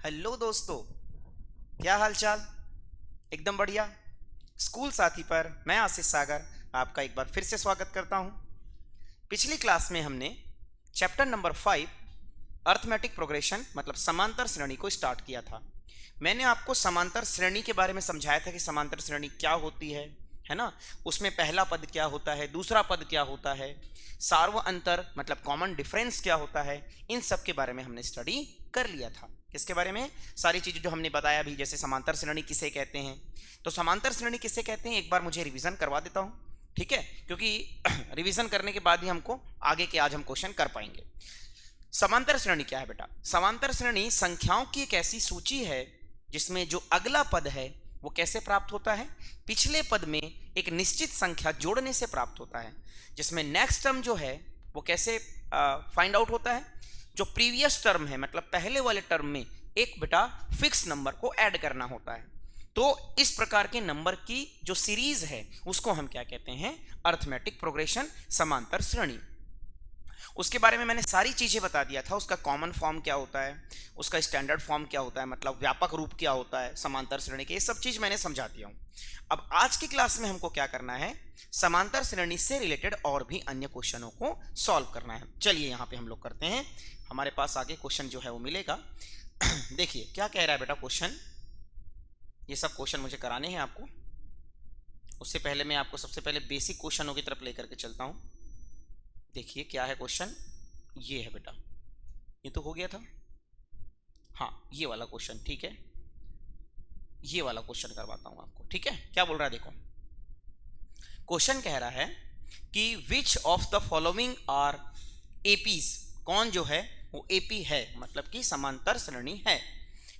Hello दोस्तों, क्या हाल चाल। एकदम बढ़िया। स्कूल साथी पर मैं आशीष सागर आपका एक बार फिर से स्वागत करता हूं। पिछली क्लास में हमने चैप्टर नंबर 5 अर्थमेटिक प्रोग्रेशन मतलब समांतर श्रेणी को स्टार्ट किया था। मैंने आपको समांतर श्रेणी के बारे में समझाया था कि समांतर श्रेणी क्या होती है ना। उसमें पहला पद क्या होता है, दूसरा पद क्या होता है, सार्व अंतर मतलब कॉमन डिफरेंस क्या होता है, इन सब के बारे में हमने स्टडी कर लिया था। किसके बारे में? सारी चीजें जो हमने बताया भी, जैसे समांतर श्रेणी किसे कहते हैं। तो समांतर श्रेणी किसे कहते हैं एक बार मुझे रिवीजन करवा देता हूं, ठीक है, क्योंकि रिवीजन करने के बाद ही हमको आगे के आज हम क्वेश्चन कर पाएंगे। समांतर श्रेणी क्या है बेटा? समांतर श्रेणी संख्याओं की एक ऐसी सूची है जिसमें जो अगला पद है वो कैसे प्राप्त होता है, पिछले पद में एक निश्चित संख्या जोड़ने से प्राप्त होता है। जिसमें नेक्स्ट टर्म जो है वो कैसे फाइंड आउट होता है, जो प्रीवियस टर्म है मतलब पहले वाले टर्म में एक बेटा फिक्स नंबर को ऐड करना होता है। तो इस प्रकार के नंबर की जो सीरीज है उसको हम क्या कहते हैं? अर्थमेटिक प्रोग्रेशन, समांतर श्रेणी। उसके बारे में मैंने सारी चीजें बता दिया था। उसका कॉमन फॉर्म क्या होता है, उसका स्टैंडर्ड फॉर्म क्या होता है, मतलब व्यापक रूप क्या होता है समांतर श्रेणी के, ये सब चीज मैंने समझा दिया हूं। अब आज की क्लास में हमको क्या करना है, समांतर श्रेणी से रिलेटेड और भी अन्य क्वेश्चनों को सॉल्व करना है। चलिए यहां पे हम लोग करते हैं। हमारे पास आगे क्वेश्चन जो है वो मिलेगा। देखिए क्या कह रहा है बेटा क्वेश्चन। ये सब क्वेश्चन मुझे कराने हैं आपको। उससे पहले मैं आपको सबसे पहले बेसिक क्वेश्चनों की तरफ लेकर के चलता हूं। देखिए क्या है क्वेश्चन। ये है बेटा, ये तो हो गया था। हाँ ये वाला क्वेश्चन, ठीक है, ये वाला क्वेश्चन करवाता हूं आपको, ठीक है। क्या बोल रहा है देखो, क्वेश्चन कह रहा है कि which of the following are APs, कौन जो है वो एपी है, मतलब कि समांतर श्रेणी है,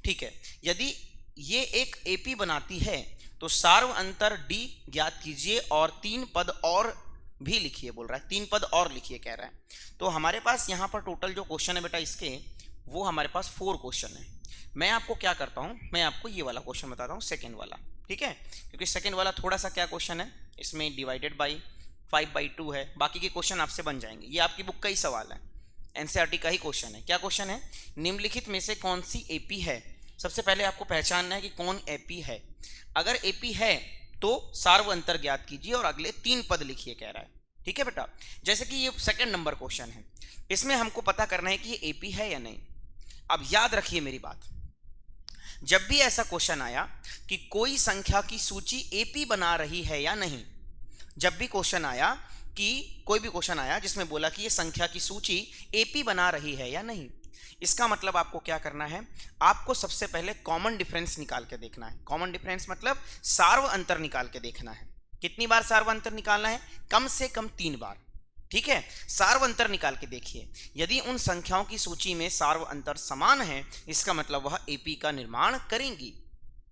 ठीक है। यदि ये एक एपी बनाती है तो सार्व अंतर डी ज्ञात कीजिए और 3 पद और भी लिखिए, बोल रहा है 3 पद और लिखिए कह रहा है। तो हमारे पास यहाँ पर टोटल जो क्वेश्चन है बेटा इसके, वो हमारे पास 4 क्वेश्चन है। मैं आपको क्या करता हूँ, मैं आपको ये वाला क्वेश्चन बताता हूँ, सेकेंड वाला, ठीक है, क्योंकि सेकेंड वाला थोड़ा सा क्या क्वेश्चन है, इसमें डिवाइडेड बाई 5/2 है। बाकी के क्वेश्चन आपसे बन जाएंगे। ये आपकी बुक का ही सवाल है, एनसीईआरटी का ही क्वेश्चन है। क्या क्वेश्चन है, निम्नलिखित में से कौन सी एपी है। सबसे पहले आपको पहचानना है कि कौन एपी है। अगर एपी है तो सार्व अंतर ज्ञात कीजिए और अगले 3 पद लिखिए कह रहा है, ठीक है बेटा। जैसे कि ये सेकंड नंबर क्वेश्चन है, इसमें हमको पता करना है कि ये एपी है या नहीं। अब याद रखिए मेरी बात, जब भी ऐसा क्वेश्चन आया कि कोई संख्या की सूची एपी बना रही है या नहीं, जब भी क्वेश्चन आया कि कोई भी क्वेश्चन आया जिसमें बोला कि ये संख्या की सूची एपी बना रही है या नहीं, इसका मतलब आपको क्या करना है, आपको सबसे पहले कॉमन डिफरेंस निकाल के देखना है। कॉमन डिफरेंस मतलब सार्व अंतर निकाल के देखना है। कितनी बार सार्व अंतर निकालना है? कम से कम 3 बार, ठीक है। सार्व अंतर निकाल के देखिए, यदि उन संख्याओं की सूची में सार्व अंतर समान है इसका मतलब वह एपी का निर्माण करेंगी।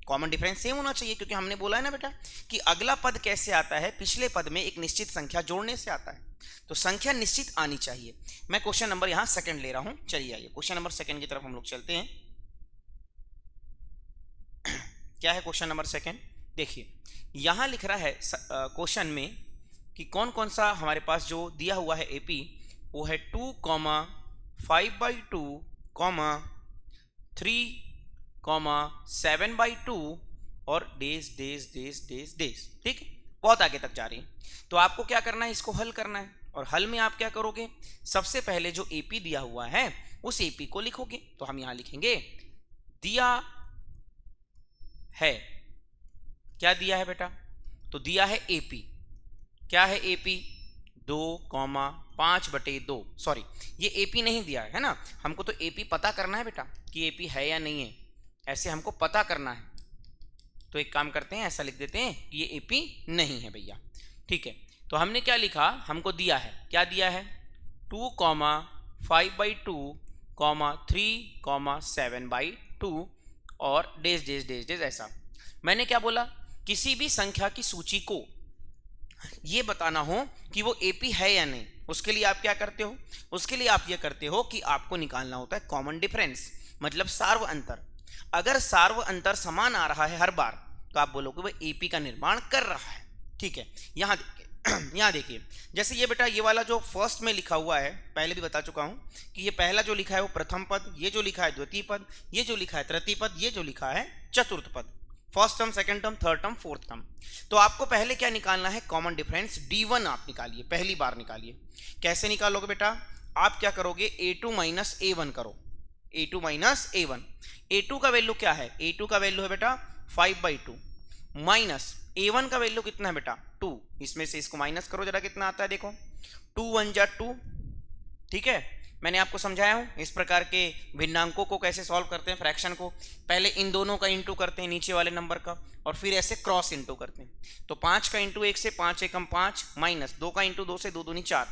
कॉमन डिफरेंस सेम होना चाहिए, क्योंकि हमने बोला है ना बेटा कि अगला पद कैसे आता है, पिछले पद में एक निश्चित संख्या जोड़ने से आता है। तो संख्या निश्चित आनी चाहिए। मैं क्वेश्चन नंबर यहां सेकंड ले रहा हूं। चलिए आइए क्वेश्चन नंबर सेकंड की तरफ हम लोग चलते हैं। क्या है क्वेश्चन नंबर सेकंड? देखिए यहां लिख रहा है क्वेश्चन में कि कौन कौन सा हमारे पास जो दिया हुआ है एपी, वो है 2, 5/2, 3, 7/2 और days days days days days, ठीक है, बहुत आगे तक जा रही है। तो आपको क्या करना है, इसको हल करना है। और हल में आप क्या करोगे, सबसे पहले जो एपी दिया हुआ है उस एपी को लिखोगे। तो हम यहां लिखेंगे दिया है, क्या दिया है बेटा, तो दिया है एपी। क्या है एपी? 2,5/2। सॉरी ये एपी नहीं दिया है ना, हमको तो एपी पता करना है बेटा कि एपी है या नहीं है, ऐसे हमको पता करना है। तो एक काम करते हैं, ऐसा लिख देते हैं कि ये एपी नहीं है भैया, ठीक है। तो हमने क्या लिखा, हमको दिया है, क्या दिया है, 2,5/2, 3, 7/2 और डेज डेज डेज डेज, ऐसा। मैंने क्या बोला, किसी भी संख्या की सूची को ये बताना हो कि वो एपी है या नहीं, उसके लिए आप क्या करते हो, उसके लिए आप ये करते हो कि आपको निकालना होता है कॉमन डिफरेंस मतलब सार्व अंतर। अगर सार्व अंतर समान आ रहा है हर बार तो आप बोलोगे वो एपी का निर्माण कर रहा है, ठीक है। यहां देखिए यहाँ देखिए, जैसे ये बेटा, ये वाला जो फर्स्ट में लिखा हुआ है, पहले भी बता चुका हूँ कि ये पहला जो लिखा है वो प्रथम पद, ये जो लिखा है द्वितीय पद, ये जो लिखा है तृतीय पद, ये जो लिखा है चतुर्थ पद। First term, second term, third term, fourth term. तो आपको पहले क्या निकालना है? कॉमन डिफरेंस D1 आप निकालिए, पहली बार निकालिए। कैसे निकालोगे बेटा? आप क्या करोगे? A2 माइनस A1 करो, A2 माइनस A1। A2 का वैल्यू क्या है? A2 का वैल्यू है बेटा 5/2 माइनस A1 का वैल्यू कितना है बेटा? 2। इसमें से इसको माइनस करो जरा, कितना आता है देखो, 2 1 जा 2। ठीक है, मैंने आपको समझाया हूं इस प्रकार के भिन्नांकों को कैसे सॉल्व करते हैं, फ्रैक्शन को। पहले इन दोनों का इंटू करते हैं नीचे वाले नंबर का, और फिर ऐसे क्रॉस इंटू करते हैं। तो 5 का इंटू 1 से 5 एकम 5 माइनस 2 का इंटू 2 से 2 दूनी 4।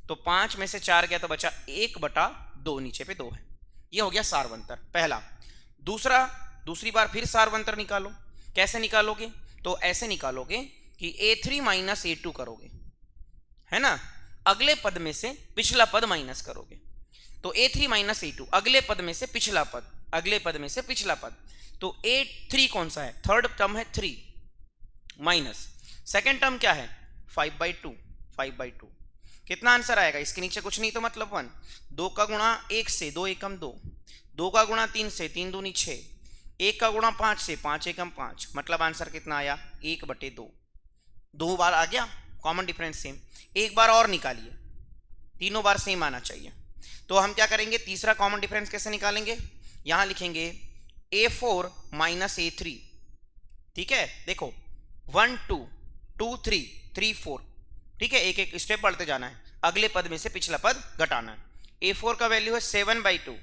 तो 5 में से 4 गया तो बचा 1/2, नीचे पे 2 है। ये हो गया सार्वंतर पहला। दूसरी बार फिर सार्वंतर निकालो। कैसे निकालोगे? तो ऐसे निकालोगे कि A3 माइनस A2 करोगे, है ना, अगले पद में से पिछला पद माइनस करोगे। तो A3 माइनस A2, अगले पद में से पिछला पद, अगले पद में से पिछला पद। तो A3 कौन सा है? थर्ड टर्म है 3 माइनस सेकेंड टर्म क्या है? 5/2। कितना आंसर आएगा? इसके नीचे कुछ नहीं तो मतलब 1। 2 का गुणा 1 से 2 एकम 2, 2 का गुणा 3 से 3 दूनी 6, 1 का गुणा 5 से 5 एकम 5, मतलब आंसर कितना आया? 1/2। 2 बार आ गया कॉमन डिफरेंस सेम। एक बार और निकालिए, तीनों बार सेम आना चाहिए। तो हम क्या करेंगे? तीसरा कॉमन डिफरेंस कैसे निकालेंगे? यहां लिखेंगे A4 माइनस A3। ठीक है, देखो 1 2 2 3 3 4। ठीक है, एक एक स्टेप बढ़ते जाना है, अगले पद में से पिछला पद घटाना है। A4 का वैल्यू है 7/2,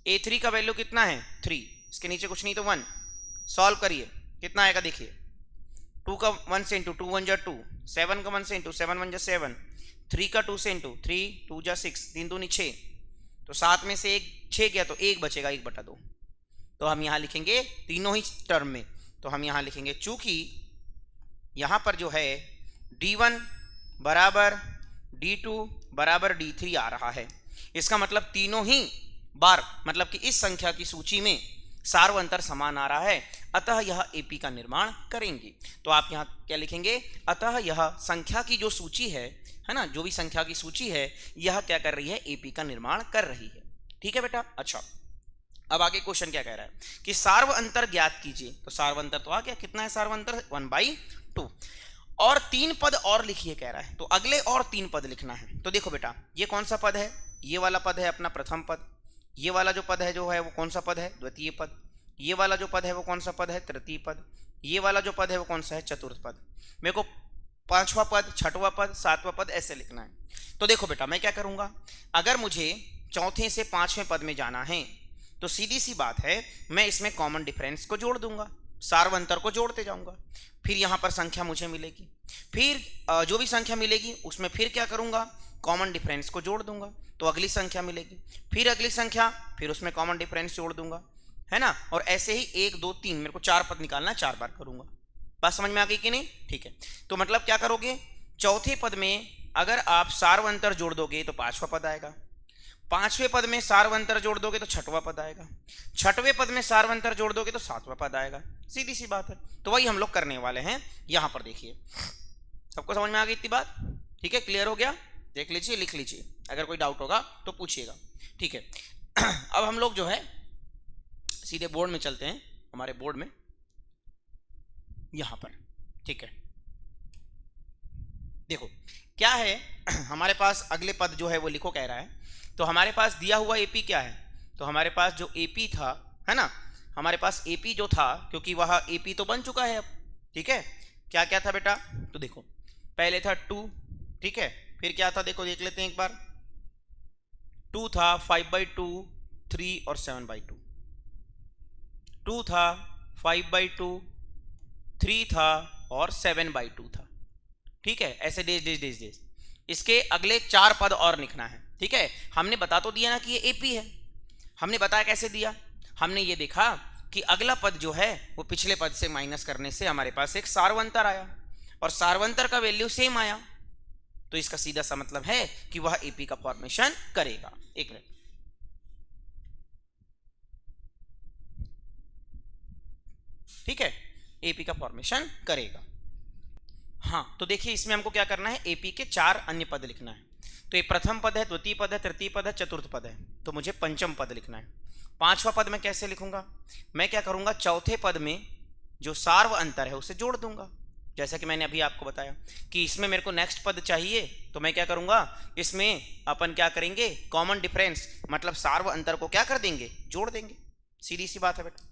A3 का वैल्यू कितना है? 3। इसके नीचे कुछ नहीं तो 1। सॉल्व करिए, कितना आएगा देखिए। 2 का 1 से इंटू 2 1 जा 2, 7 का 1 से इंटू 7 1 जा 7, 3 का 2 से इंटू 3 2 जा 6, 3 दूनी 6। तो 7 में से 1 6 गया तो 1 बचेगा, 1/2। तो हम यहाँ लिखेंगे तीनों ही टर्म में, तो हम यहाँ लिखेंगे चूंकि यहाँ पर जो है D1 बराबर D2 बराबर D3 आ रहा है, इसका मतलब तीनों ही बार, मतलब कि इस संख्या की सूची में सार्वंतर समान आ रहा है, अतः यह AP का निर्माण करेंगे। तो आप यहाँ क्या लिखेंगे? अतः यह संख्या की जो सूची है ना, जो भी संख्या की सूची है, यह क्या कर रही है? AP का निर्माण कर रही है। ठीक है बेटा। अच्छा, अब आगे क्वेश्चन क्या कह रहा है कि सार्वंतर ज्ञात कीजिए। तो सार्वंतर तो आ गया, कितना है सार्वंतर? 1/2। और 3 पद और लिखिए कह रहा है, तो अगले और 3 पद लिखना है। तो देखो बेटा, ये कौन सा पद है? ये वाला पद है अपना प्रथम पद। ये वाला जो पद है जो है वो कौन सा पद है? द्वितीय पद। ये वाला जो पद है वो कौन सा पद है? तृतीय पद। ये वाला जो पद है वो कौन सा है? चतुर्थ पद। मेरे को 5वां पद, 6वां पद, 7वां पद ऐसे लिखना है। तो देखो बेटा, मैं क्या करूंगा, अगर मुझे चौथे से 5वें पद में जाना है तो सीधी सी बात है, मैं इसमें कॉमन डिफरेंस को जोड़ दूंगा, सार्वंतर को जोड़ते जाऊंगा। फिर यहां पर संख्या मुझे मिलेगी, फिर जो भी संख्या मिलेगी उसमें फिर क्या करूंगा? कॉमन डिफरेंस को जोड़ दूंगा, तो अगली संख्या मिलेगी, फिर अगली संख्या, फिर उसमें कॉमन डिफरेंस जोड़ दूंगा, है ना। और ऐसे ही 1 2 3, मेरे को 4 पद निकालना है, 4 बार करूंगा। बात समझ में आ गई कि नहीं? ठीक है, तो मतलब क्या करोगे? चौथे पद में अगर आप सार्वंतर जोड़ दोगे तो 5वां पद आएगा, 5वें पद में सार्वंतर जोड़ दोगे तो 6वां पद आएगा, 6वें पद में सार्वंतर जोड़ दोगे तो 7वां पद आएगा। सीधी सी बात है। तो वही हम लोग करने वाले हैं। यहां पर देखिए, सबको समझ में आ गई इतनी बात? ठीक है, क्लियर हो गया? देख लीजिए, लिख लीजिए, अगर कोई डाउट होगा तो पूछिएगा। ठीक है, अब हम लोग जो है सीधे बोर्ड में चलते हैं, हमारे बोर्ड में यहां पर। ठीक है, देखो क्या है हमारे पास, अगले पद जो है वो लिखो कह रहा है। तो हमारे पास दिया हुआ AP क्या है? तो हमारे पास जो AP था, है ना, हमारे पास AP जो था, क्योंकि वह AP तो बन चुका है अब। ठीक है, क्या क्या था बेटा? तो देखो, पहले था 2, ठीक है, फिर क्या था देखो, देख लेते हैं एक बार। 2 था 5/2, 3 और 7/2। 2 था 5/2, 3 था और 7/2 था। ठीक है, ऐसे डेज डेज डेज डेज इसके अगले 4 पद और लिखना है। ठीक है, हमने बता तो दिया ना कि ये AP है। हमने बताया कैसे दिया? हमने ये देखा कि अगला पद जो है वो पिछले पद से माइनस करने से हमारे पास एक सार्वंतर आया, और सार्वंतर का वैल्यू सेम आया, तो इसका सीधा सा मतलब है कि वह AP का फॉर्मेशन करेगा। एक मिनट, ठीक है, AP का फॉर्मेशन करेगा। हाँ, तो देखिए इसमें हमको क्या करना है, एपी के 4 अन्य पद लिखना है। तो ये प्रथम पद है, द्वितीय पद है, तृतीय पद है, चतुर्थ पद है, तो मुझे पंचम पद लिखना है। पांचवा पद मैं कैसे लिखूंगा, मैं क्या करूंगा, चौथे पद में जो सार्व अंतर है उसे जोड़ दूंगा। जैसा कि मैंने अभी आपको बताया कि इसमें मेरे को नेक्स्ट पद चाहिए, तो मैं क्या करूंगा, इसमें अपन क्या करेंगे, कॉमन डिफरेंस मतलब सार्व अंतर को क्या कर देंगे, जोड़ देंगे। सीधी सी बात है बेटा।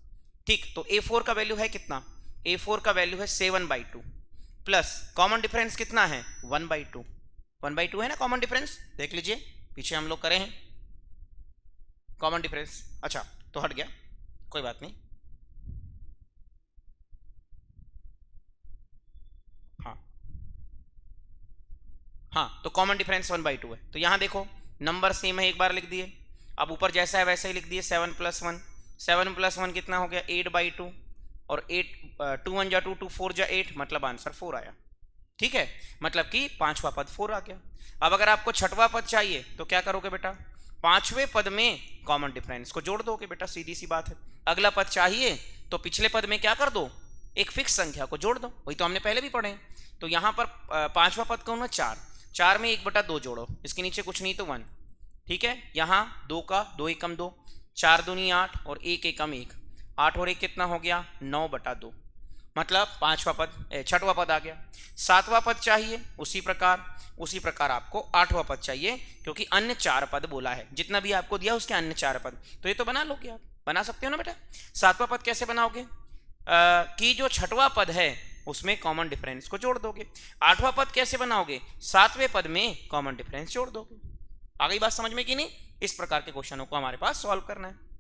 ठीक, तो A4 का वैल्यू है कितना, A4 का वैल्यू है 7/2 प्लस कॉमन डिफरेंस कितना है 1/2। 1/2 है ना कॉमन डिफरेंस, देख लीजिए पीछे हम लोग करे हैं कॉमन डिफरेंस। अच्छा तो हट गया, कोई बात नहीं। हाँ हाँ, तो कॉमन डिफरेंस 1/2 है, तो यहां देखो नंबर सेम है, एक बार लिख दिए। अब ऊपर जैसा है वैसे ही लिख दिए, 7 + 1, 7 + 1 कितना हो गया 8/2, और 8 2 1 जा 2, 2 4 जा 8, मतलब आंसर 4 आया। ठीक है, मतलब कि पांचवा पद 4 आ गया। अब अगर आपको छठवां पद चाहिए तो क्या करोगे बेटा, पांचवें पद में कॉमन डिफरेंस को जोड़ दोगे बेटा, सीधी सी बात है। अगला पद चाहिए तो पिछले पद में क्या कर दो, एक फिक्स संख्या को जोड़ दो, वही तो हमने पहले भी पढ़े। तो यहां पर पांचवा पद कौन है 4, 4 में 1/2 जोड़ो, इसके नीचे कुछ नहीं तो 1। ठीक है, यहाँ 2 का 2 एकम 2, 4 दूनी 8 और 1 एकम 1, 8 और 1 कितना हो गया 9/2, मतलब पांचवा पद छठवां पद आ गया। सातवां पद चाहिए उसी प्रकार आपको आठवां पद चाहिए, क्योंकि अन्य 4 पद बोला है, जितना भी आपको दिया उसके अन्य 4 पद, तो ये तो बना लोगे आप, बना सकते हो ना बेटा। सातवां पद कैसे बनाओगे, कि जो छठवां पद है उसमें कॉमन डिफरेंस को जोड़ दोगे। आठवां पद कैसे बनाओगे, सातवें पद में कॉमन डिफरेंस जोड़ दोगे। आ गई बात समझ में कि नहीं। इस प्रकार के क्वेश्चनों को हमारे पास सॉल्व करना है।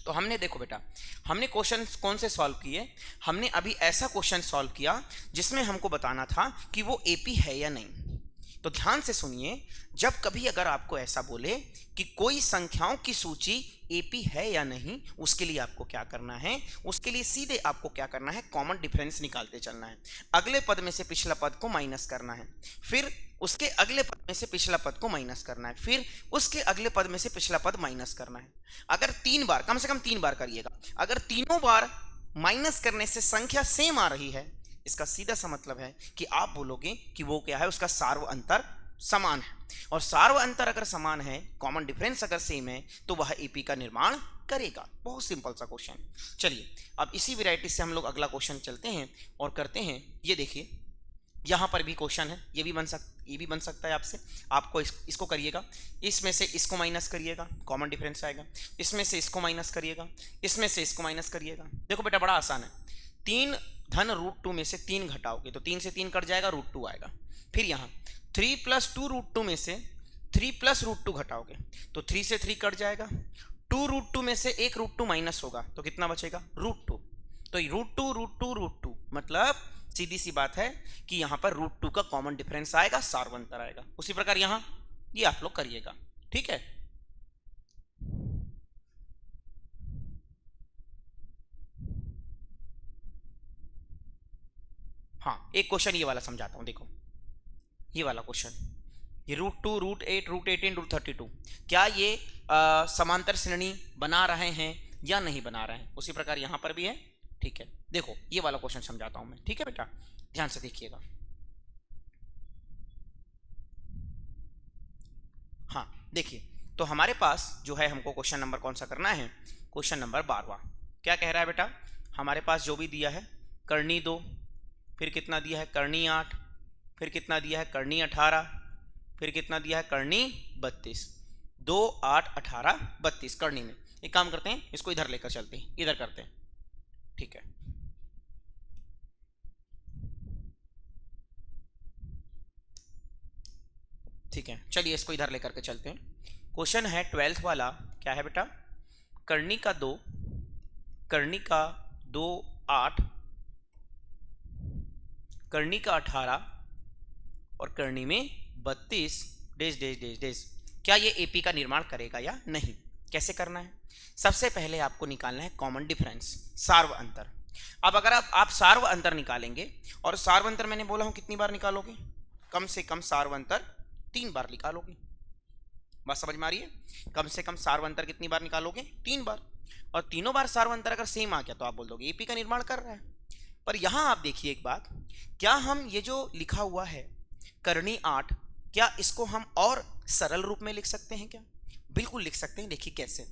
तो हमने देखो बेटा, हमने क्वेश्चन कौन से सॉल्व किए, हमने अभी ऐसा क्वेश्चन सॉल्व किया जिसमें हमको बताना था कि वो एपी है या नहीं। तो ध्यान से सुनिए, जब कभी अगर आपको ऐसा बोले कि कोई संख्याओं की सूची एपी है या नहीं, उसके लिए आपको क्या करना है, उसके लिए सीधे आपको क्या करना है, कॉमन डिफरेंस निकालते चलना है। अगले पद में से पिछला पद को माइनस करना है, फिर उसके अगले पद में से पिछला पद को माइनस करना है, फिर उसके अगले पद में से पिछला पद माइनस करना है। अगर 3 बार, कम से कम 3 बार करिएगा, अगर तीनों बार माइनस करने से संख्या सेम आ रही है, इसका सीधा सा मतलब है कि आप बोलोगे कि वो क्या है, उसका सार्व अंतर समान है। और सार्व अंतर अगर समान है, कॉमन डिफरेंस अगर सेम है, तो वह एपी का निर्माण करेगा। बहुत सिंपल सा क्वेश्चन। चलिए अब इसी वैरायटी से हम लोग अगला क्वेश्चन चलते हैं और करते हैं। ये देखिए यहां पर भी क्वेश्चन है, ये भी बन सकता है आपसे। आपको इसको करिएगा, इसमें से इसको माइनस करिएगा, कॉमन डिफरेंस आएगा। इसमें से इसको माइनस करिएगा, इसमें से इसको माइनस करिएगा। देखो बेटा बड़ा आसान है, 3 धन √2 में से 3 घटाओगे तो 3 से 3 कट जाएगा, √2 आएगा। फिर यहाँ 3 + 2 √2 में से 3 + √2 घटाओगे तो 3 से 3 कट जाएगा, 2 √2 में से एक √2 माइनस होगा तो कितना बचेगा √2। तो √2 √2 √2, मतलब सीधी सी बात है कि यहां पर √2 का कॉमन डिफरेंस आएगा, सार्व अंतर आएगा। उसी प्रकार यहां ये आप लोग करिएगा। ठीक है, हाँ एक क्वेश्चन ये वाला समझाता हूं, देखो ये वाला क्वेश्चन, ये √2 √8 √18 √32, क्या ये समांतर श्रेणी बना रहे हैं या नहीं बना रहे हैं। उसी प्रकार यहां पर भी है। ठीक है, देखो ये वाला क्वेश्चन समझाता हूं मैं। ठीक है बेटा, ध्यान से देखिएगा। हाँ देखिए, तो हमारे पास जो है, हमको क्वेश्चन नंबर कौन सा करना है, क्वेश्चन नंबर 12। क्या कह रहा है बेटा, हमारे पास जो भी दिया है कर्णी 2, फिर कितना दिया है कर्णी 8, फिर कितना दिया है कर्णी 18, फिर कितना दिया है कर्णी 32, 2 8 18 32 कर्णी में। एक काम करते हैं, इसको इधर लेकर चलते हैं, इधर करते हैं। ठीक है, ठीक है, चलिए इसको इधर लेकर के चलते हैं। क्वेश्चन है 12th वाला, क्या है बेटा, कर्णी का 2, कर्णी का 2 8, कर्णी का 18 और कर्णी में 32 डेज डेज डेज डेज। क्या ये एपी का निर्माण करेगा या नहीं। कैसे करना है, सबसे पहले आपको निकालना है कॉमन डिफरेंस, सार्व अंतर। अब अगर आप सार्व अंतर निकालेंगे, और सार्व अंतर मैंने बोला हूं कितनी बार निकालोगे, कम से कम सार्व अंतर 3 बार निकालोगे। बात समझ में आ रही है, कम से कम सार्व अंतर कितनी बार निकालोगे 3 बार। और तीनों बार सार्व अंतर अगर सेम आ गया तो आप बोल दोगे एपी का निर्माण कर रहा है। पर यहां आप देखिए एक बात, क्या हम ये जो लिखा हुआ है करनी 8, क्या इसको हम और सरल रूप में लिख सकते हैं क्या? बिल्कुल लिख सकते हैं। देखिए कैसे।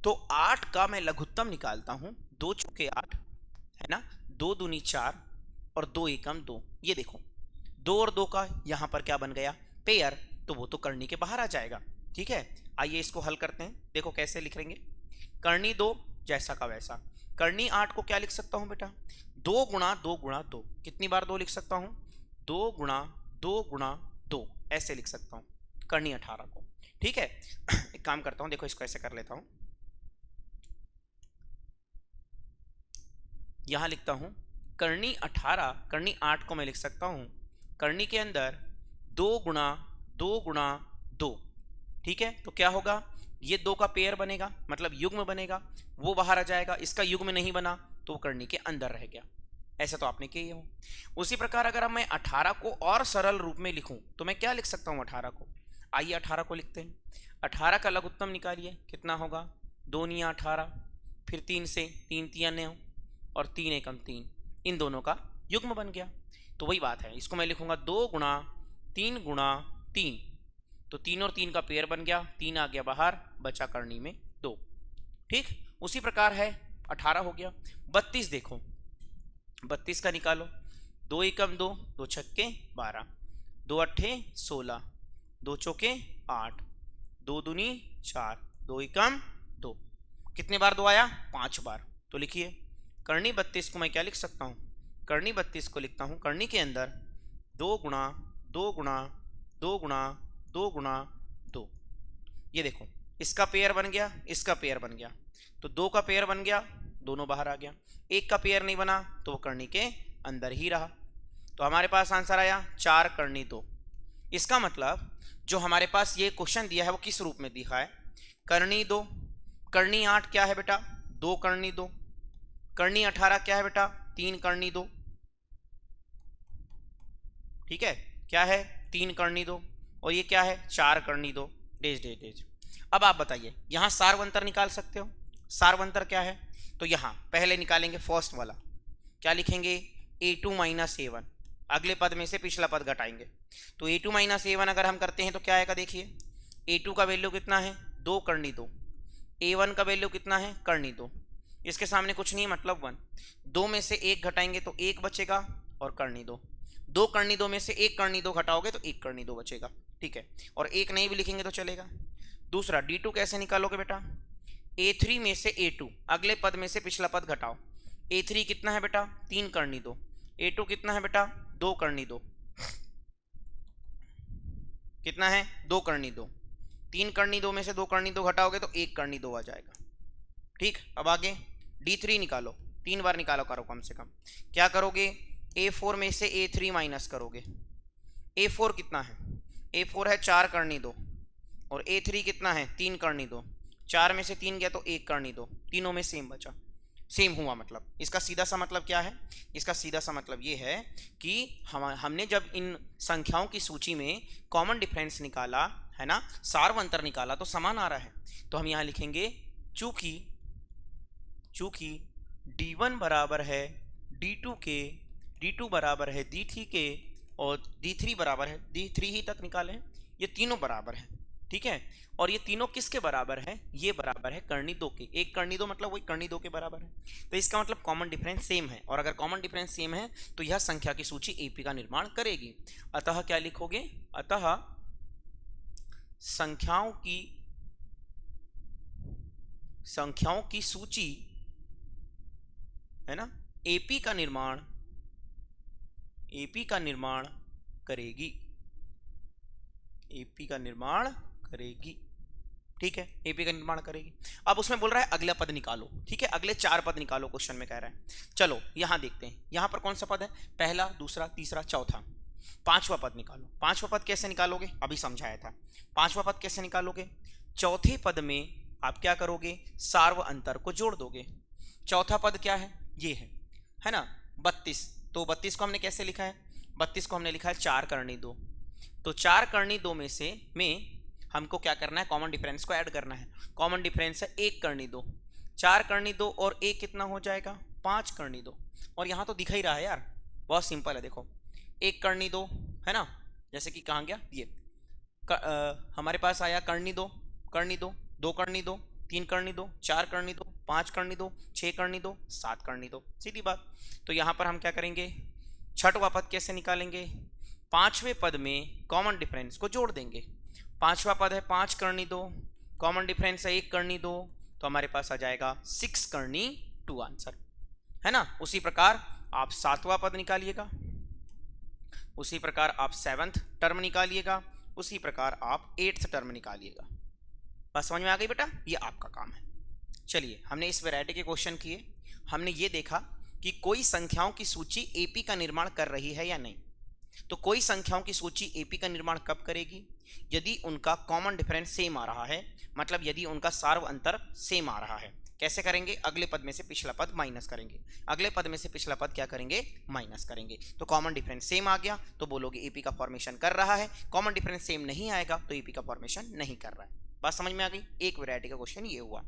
तो 8 का मैं लघुत्तम निकालता हूं, 2 चौके 8 है ना, 2 दूनी 4 और 2 एकम 2। ये देखो 2 और 2 का यहां पर क्या बन गया, पेयर, तो वो तो करनी के बाहर आ जाएगा। ठीक है, आइए इसको हल करते हैं। देखो कैसे लिखेंगे, करनी 2 जैसा का वैसा, करनी 8 को क्या लिख सकता हूं बेटा, 2 गुणा 2 गुणा 2। कितनी बार 2 लिख सकता हूं, 2 गुणा 2 गुणा 2 ऐसे लिख सकता हूं करनी 18 को। ठीक है, एक काम करता हूं, देखो इसको ऐसे कर लेता हूं, यहां लिखता हूं करनी 18, करनी 8 को मैं लिख सकता हूं करनी के अंदर 2 गुणा 2 गुणा 2। ठीक है, तो क्या होगा, ये 2 का पेयर बनेगा, मतलब युग्म बनेगा, वो बाहर आ जाएगा। इसका युग्म नहीं बना तो वो करनी के अंदर रह गया। ऐसा तो आपने किया हो। उसी प्रकार अगर मैं 18 को और सरल रूप में लिखूं तो मैं क्या लिख सकता हूं 18 को, आइए 18 को लिखते हैं। 18 का लघुत्तम निकालिए, कितना होगा, 2 निया 18, फिर 3 से 3 तिया 9 और 3 एकम 3, इन दोनों का युग्म बन गया। तो वही बात है, इसको मैं लिखूंगा 2 गुणा 3 गुणा 3, तो 3 और 3 का पेयर बन गया, 3 आ गया बाहर, बचा करनी में 2। ठीक, उसी प्रकार है 18 हो गया। 32 देखो, 32 का निकालो, 2 एकम 2, 2 छक्के 12, 2 अट्ठे 16, 2 चौके 8, 2 दूनी 4, 2 एकम 2। कितने बार 2 आया, 5 बार। तो लिखिए करनी 32 को मैं क्या लिख सकता हूँ, करनी 32 को लिखता हूँ करनी के अंदर 2 गुणा 2 गुणा 2 गुणा 2 गुणा 2। ये देखो इसका पेयर बन गया, इसका पेयर बन गया, तो 2 का पेयर बन गया, दोनों बाहर आ गया। 1 का पेयर नहीं बना तो वो करनी के अंदर ही रहा। तो हमारे पास आंसर आया 4 करनी 2। इसका मतलब जो हमारे पास ये क्वेश्चन दिया है वो किस रूप में दिखा है, करनी 2, करनी 8 क्या है बेटा, 2 करनी 2, करनी 18 क्या है बेटा, 3 करनी 2। ठीक है, क्या है, 3 करनी 2, और ये क्या है, 4 करनी 2, डेज डेज डेज। अब आप बताइए यहां सारवंतर निकाल सकते हो, सारवंतर क्या है, तो यहां पहले निकालेंगे फर्स्ट वाला, क्या लिखेंगे, a2 माइनस a1, अगले पद में से पिछला पद घटाएंगे। तो a2 माइनस a1 अगर हम करते हैं तो क्या आएगा, देखिए a2 का वैल्यू कितना है, 2 करनी 2, a1 का वैल्यू कितना है, करनी 2, इसके सामने कुछ नहीं है मतलब 1, 2 में से 1 घटाएंगे तो 1 बचेगा और करनी 2, 2 करनी 2 में से 1 करनी 2 घटाओगे तो 1 करनी 2 बचेगा। ठीक है, और 1 नहीं भी लिखेंगे तो चलेगा। दूसरा d2 कैसे निकालोगे बेटा, a3 में से a2, अगले पद में से पिछला पद घटाओ। a3 कितना है बेटा, 3 करनी 2, a2 कितना है बेटा, 2 करनी 2, कितना है, 2 करनी 2, 3 करनी 2 में से 2 करनी 2 घटाओगे तो 1 करनी 2 आ जाएगा। ठीक, अब आगे d3 निकालो, 3 बार निकालो करो कम से कम, क्या करोगे, a4 में से a3 माइनस करोगे। a4 कितना है, a4 है 4 करनी 2, और a3 कितना है, 3 करनी 2, 4 में से 3 गया तो 1 करनी 2, तीनों में सेम बचा, सेम हुआ। मतलब इसका सीधा सा मतलब क्या है, इसका सीधा सा मतलब ये है कि हमने जब इन संख्याओं की सूची में कॉमन डिफरेंस निकाला है ना, सारवंतर निकाला, तो समान आ रहा है। तो हम यहाँ लिखेंगे चूंकि d1 बराबर है d2 के, d2 बराबर है d3 के, और d3 बराबर है, d3 ही तक निकाले हैं, ये तीनों बराबर है। ठीक है, और ये तीनों किसके बराबर है, ये बराबर है करनी 2 के, 1 करनी 2 मतलब वही करनी 2 के बराबर है। तो इसका मतलब कॉमन डिफरेंस सेम है, और अगर कॉमन डिफरेंस सेम है तो यह संख्या की सूची एपी का निर्माण करेगी। अतः क्या लिखोगे, अतः संख्याओं की सूची है ना, एपी का निर्माण करेगी, एपी का निर्माण करेगी। ठीक है, एपी का निर्माण करेगी। अब उसमें बोल रहा है अगला पद निकालो। ठीक है, अगले 4 पद निकालो क्वेश्चन में कह रहा है। चलो यहां देखते हैं, यहां पर कौन सा पद है, पहला, दूसरा, तीसरा, चौथा, 5वां पद निकालो। 5वां पद कैसे निकालोगे, अभी समझाया था। 5वां पद कैसे निकालोगे, चौथे पद में आप क्या करोगे, सार्व अंतर को जोड़ दोगे। चौथा पद क्या है, ये है ना 32, तो 32 को हमने कैसे लिखा है, 32 को हमने लिखा है 4 करनी 2, तो 4 करनी 2 में हमको क्या करना है, कॉमन डिफरेंस को ऐड करना है। कॉमन डिफरेंस है 1 करनी 2, 4 करनी 2 और 1 कितना हो जाएगा, 5 करनी दो। और यहाँ तो दिखा ही रहा है यार, बहुत सिंपल है। देखो 1 करनी दो है ना, जैसे कि कहाँ गया ये हमारे पास आया करनी दो, 2 करनी दो, 3 करनी दो, 4 करनी दो, 5 करनी दो, 6 करनी दो, 7 करनी दो, सीधी बात। तो यहाँ पर हम क्या करेंगे, छठवां पद कैसे निकालेंगे, पांचवें पद में कॉमन डिफरेंस को जोड़ देंगे। पांचवा पद है 5 करनी दो, कॉमन डिफरेंस है 1 करनी दो, तो हमारे पास आ जाएगा 6 करनी 2 आंसर, है ना। उसी प्रकार आप 7वां पद निकालिएगा, उसी प्रकार आप 7th टर्म निकालिएगा, उसी प्रकार आप 8th टर्म निकालिएगा। बात समझ में आ गई बेटा, ये आपका काम है। चलिए, हमने इस वैरायटी के क्वेश्चन किए। हमने ये देखा कि कोई संख्याओं की सूची एपी का निर्माण कर रही है या नहीं। तो कोई संख्याओं की सूची एपी का निर्माण कब करेगी, यदि उनका कॉमन डिफरेंस सेम आ रहा है, मतलब यदि उनका सार्व अंतर सेम आ रहा है। कैसे करेंगे, अगले पद में से पिछला पद माइनस करेंगे, अगले पद में से पिछला पद क्या करेंगे, माइनस करेंगे। तो कॉमन डिफरेंस सेम आ गया तो बोलोगे एपी का फॉर्मेशन कर रहा है, कॉमन डिफरेंस सेम नहीं आएगा तो एपी का फॉर्मेशन नहीं कर रहा है। बात समझ में आ गई। एक वैरायटी का क्वेश्चन ये हुआ।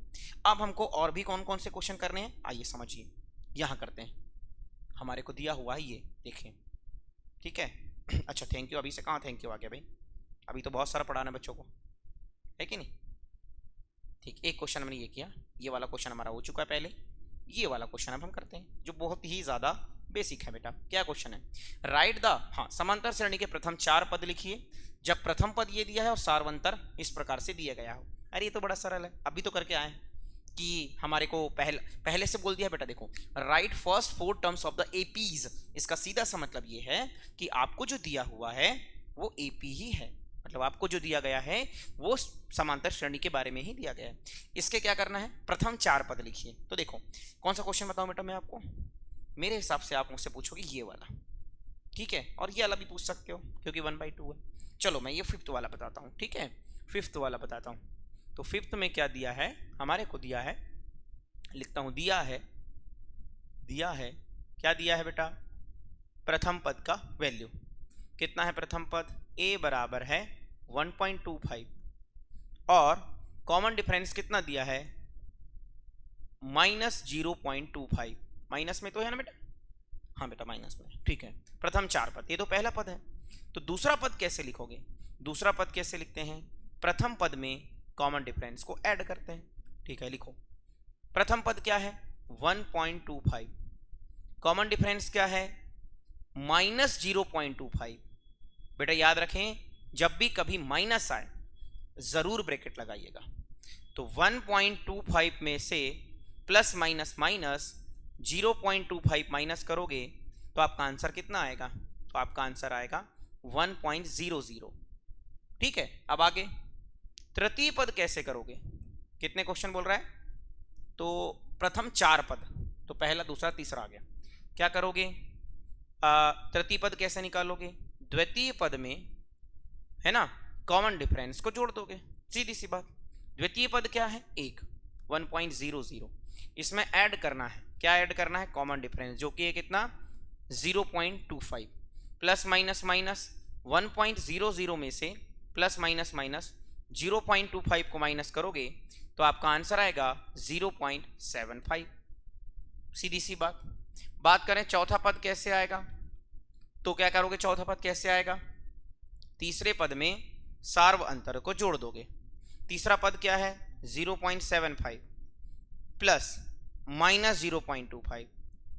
अब हमको और भी कौन कौन से क्वेश्चन करने हैं, आइए समझिए। यहां करते हैं, हमारे को दिया हुआ है ये, देखिए, ठीक है। अच्छा थैंक यू, अभी से कहाँ थैंक यू आ गया भाई, अभी तो बहुत सारा पढ़ाना है बच्चों को, है कि नहीं। ठीक, एक क्वेश्चन हमने ये किया, ये वाला क्वेश्चन हमारा हो चुका है पहले। ये वाला क्वेश्चन अब हम करते हैं जो बहुत ही ज्यादा बेसिक है बेटा। क्या क्वेश्चन है, राइट द, हाँ, समांतर श्रेणी के प्रथम 4 पद लिखिए जब प्रथम पद ये दिया है और सार्वंतर इस प्रकार से दिया गया हो। अरे ये तो बड़ा सरल है, अभी तो करके आए कि हमारे को पहले से बोल दिया बेटा। देखो, right first 4 terms of the APs, इसका सीधा सा मतलब ये है कि आपको जो दिया हुआ है वो एपी ही है, मतलब आपको जो दिया गया है वो समांतर श्रेणी के बारे में ही दिया गया है। इसके क्या करना है, प्रथम 4 पद लिखिए। तो देखो कौन सा क्वेश्चन बताऊं बेटा मैं आपको, मेरे हिसाब से आप मुझसे पूछोगे ये वाला, ठीक है, और ये वाला भी पूछ सकते हो क्योंकि 1/2 है। चलो मैं ये 5th वाला बताता हूँ, ठीक है, 5th वाला बताता हूँ। तो 5th में क्या दिया है, हमारे को दिया है, लिखता हूँ, दिया है क्या दिया है बेटा, प्रथम पद का वैल्यू कितना है, प्रथम पद a बराबर है 1.25 और कॉमन डिफरेंस कितना दिया है, -0.25। माइनस में तो है ना बेटा, हाँ बेटा माइनस में, ठीक है। प्रथम 4 पद, ये तो पहला पद है। तो दूसरा पद कैसे लिखोगे, दूसरा पद कैसे लिखते हैं, प्रथम पद में कॉमन डिफरेंस को ऐड करते हैं, ठीक है। लिखो, प्रथम पद क्या है 1.25, कॉमन डिफरेंस क्या है -0.25। बेटा याद रखें, जब भी कभी माइनस आए जरूर ब्रैकेट लगाइएगा। तो 1.25 में से प्लस माइनस 0.25 माइनस करोगे तो आपका आंसर कितना आएगा, तो आपका आंसर आएगा 1.00, ठीक है। अब आगे तृतीय पद कैसे करोगे, कितने क्वेश्चन बोल रहा है, तो प्रथम 4 पद, तो पहला दूसरा तीसरा आ गया, क्या करोगे, तृतीय पद कैसे निकालोगे, द्वितीय पद में है ना कॉमन डिफरेंस को जोड़ दोगे, सीधी सी बात। द्वितीय पद क्या है 1.00, इसमें ऐड करना है, क्या ऐड करना है, कॉमन डिफरेंस, जो कि है कितना 0.25, प्लस माइनस 1.00 में से प्लस माइनस 0.25 को माइनस करोगे तो आपका आंसर आएगा 0.75, सीधी सी बात। बात करें चौथा पद कैसे आएगा, तो क्या करोगे, चौथा पद कैसे आएगा, तीसरे पद में सार्व अंतर को जोड़ दोगे। तीसरा पद क्या है 0.75 प्लस -0.25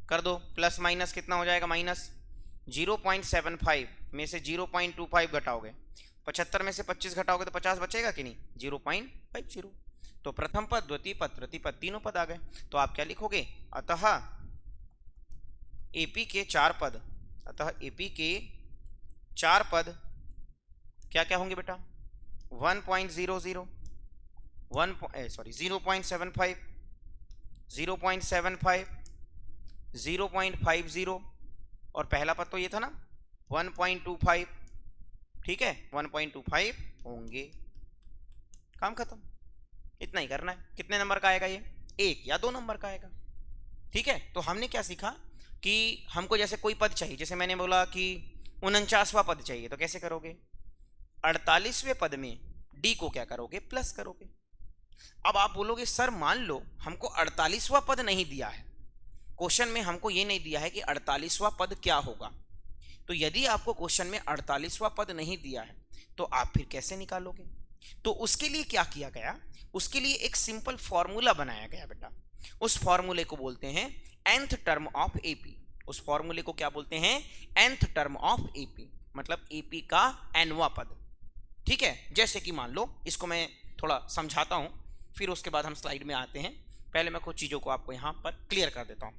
कर दो, प्लस माइनस कितना हो जाएगा, -0.75 में से 0.25 घटाओगे, 75 में से 25 घटाओगे तो 50 बचेगा कि नहीं, 0.50। तो प्रथम पद, द्वितीय पद, तृतीय पद, तीनों पद आ गए। तो आप क्या लिखोगे, अतः एपी के 4 पद, अतः एपी के 4 पद क्या क्या होंगे बेटा, 0.75, 0.50 और पहला पद तो ये था ना 1.25, ठीक है, 1.25 होंगे, काम खत्म। इतना ही करना है। कितने नंबर का आएगा ये, 1 या 2 नंबर का आएगा, ठीक है। तो हमने क्या सीखा कि हमको जैसे कोई पद चाहिए, जैसे मैंने बोला कि 49वां पद चाहिए, तो कैसे करोगे, 48वें पद में डी को क्या करोगे, प्लस करोगे। अब आप बोलोगे सर मान लो हमको 48वां पद नहीं दिया है, क्वेश्चन में हमको ये नहीं दिया है कि 48वां पद क्या होगा। तो यदि आपको क्वेश्चन में 48वां पद नहीं दिया है तो आप फिर कैसे निकालोगे? तो उसके लिए क्या किया गया, उसके लिए एक सिंपल फॉर्मूला बनाया गया बेटा। उस फॉर्मूले को बोलते हैं nth टर्म ऑफ एपी। उस फॉर्मूले को क्या बोलते हैं? nth टर्म ऑफ एपी, मतलब एपी का nवां पद। ठीक है, जैसे कि मान लो, इसको मैं थोड़ा समझाता हूं, फिर उसके बाद हम स्लाइड में आते हैं। पहले मैं कुछ चीजों को आपको यहां पर क्लियर कर देता हूं।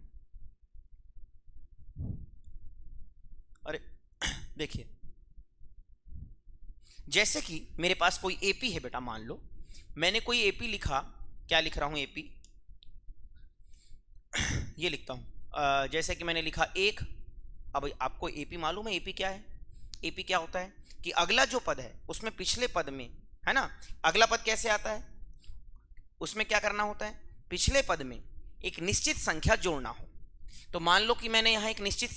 अरे देखिए, जैसे कि मेरे पास कोई एपी है बेटा, मान लो मैंने कोई एपी लिखा। क्या लिख रहा हूं? एपी ये लिखता हूं, जैसे कि मैंने लिखा 1। अब आपको एपी मालूम है एपी क्या है? एपी क्या होता है कि अगला जो पद है उसमें पिछले पद में, है ना, अगला पद कैसे आता है, उसमें क्या करना होता है, पिछले पद में एक निश्चित संख्या जोड़ना हो। तो मान लो कि मैंने यहाँ एक निश्चित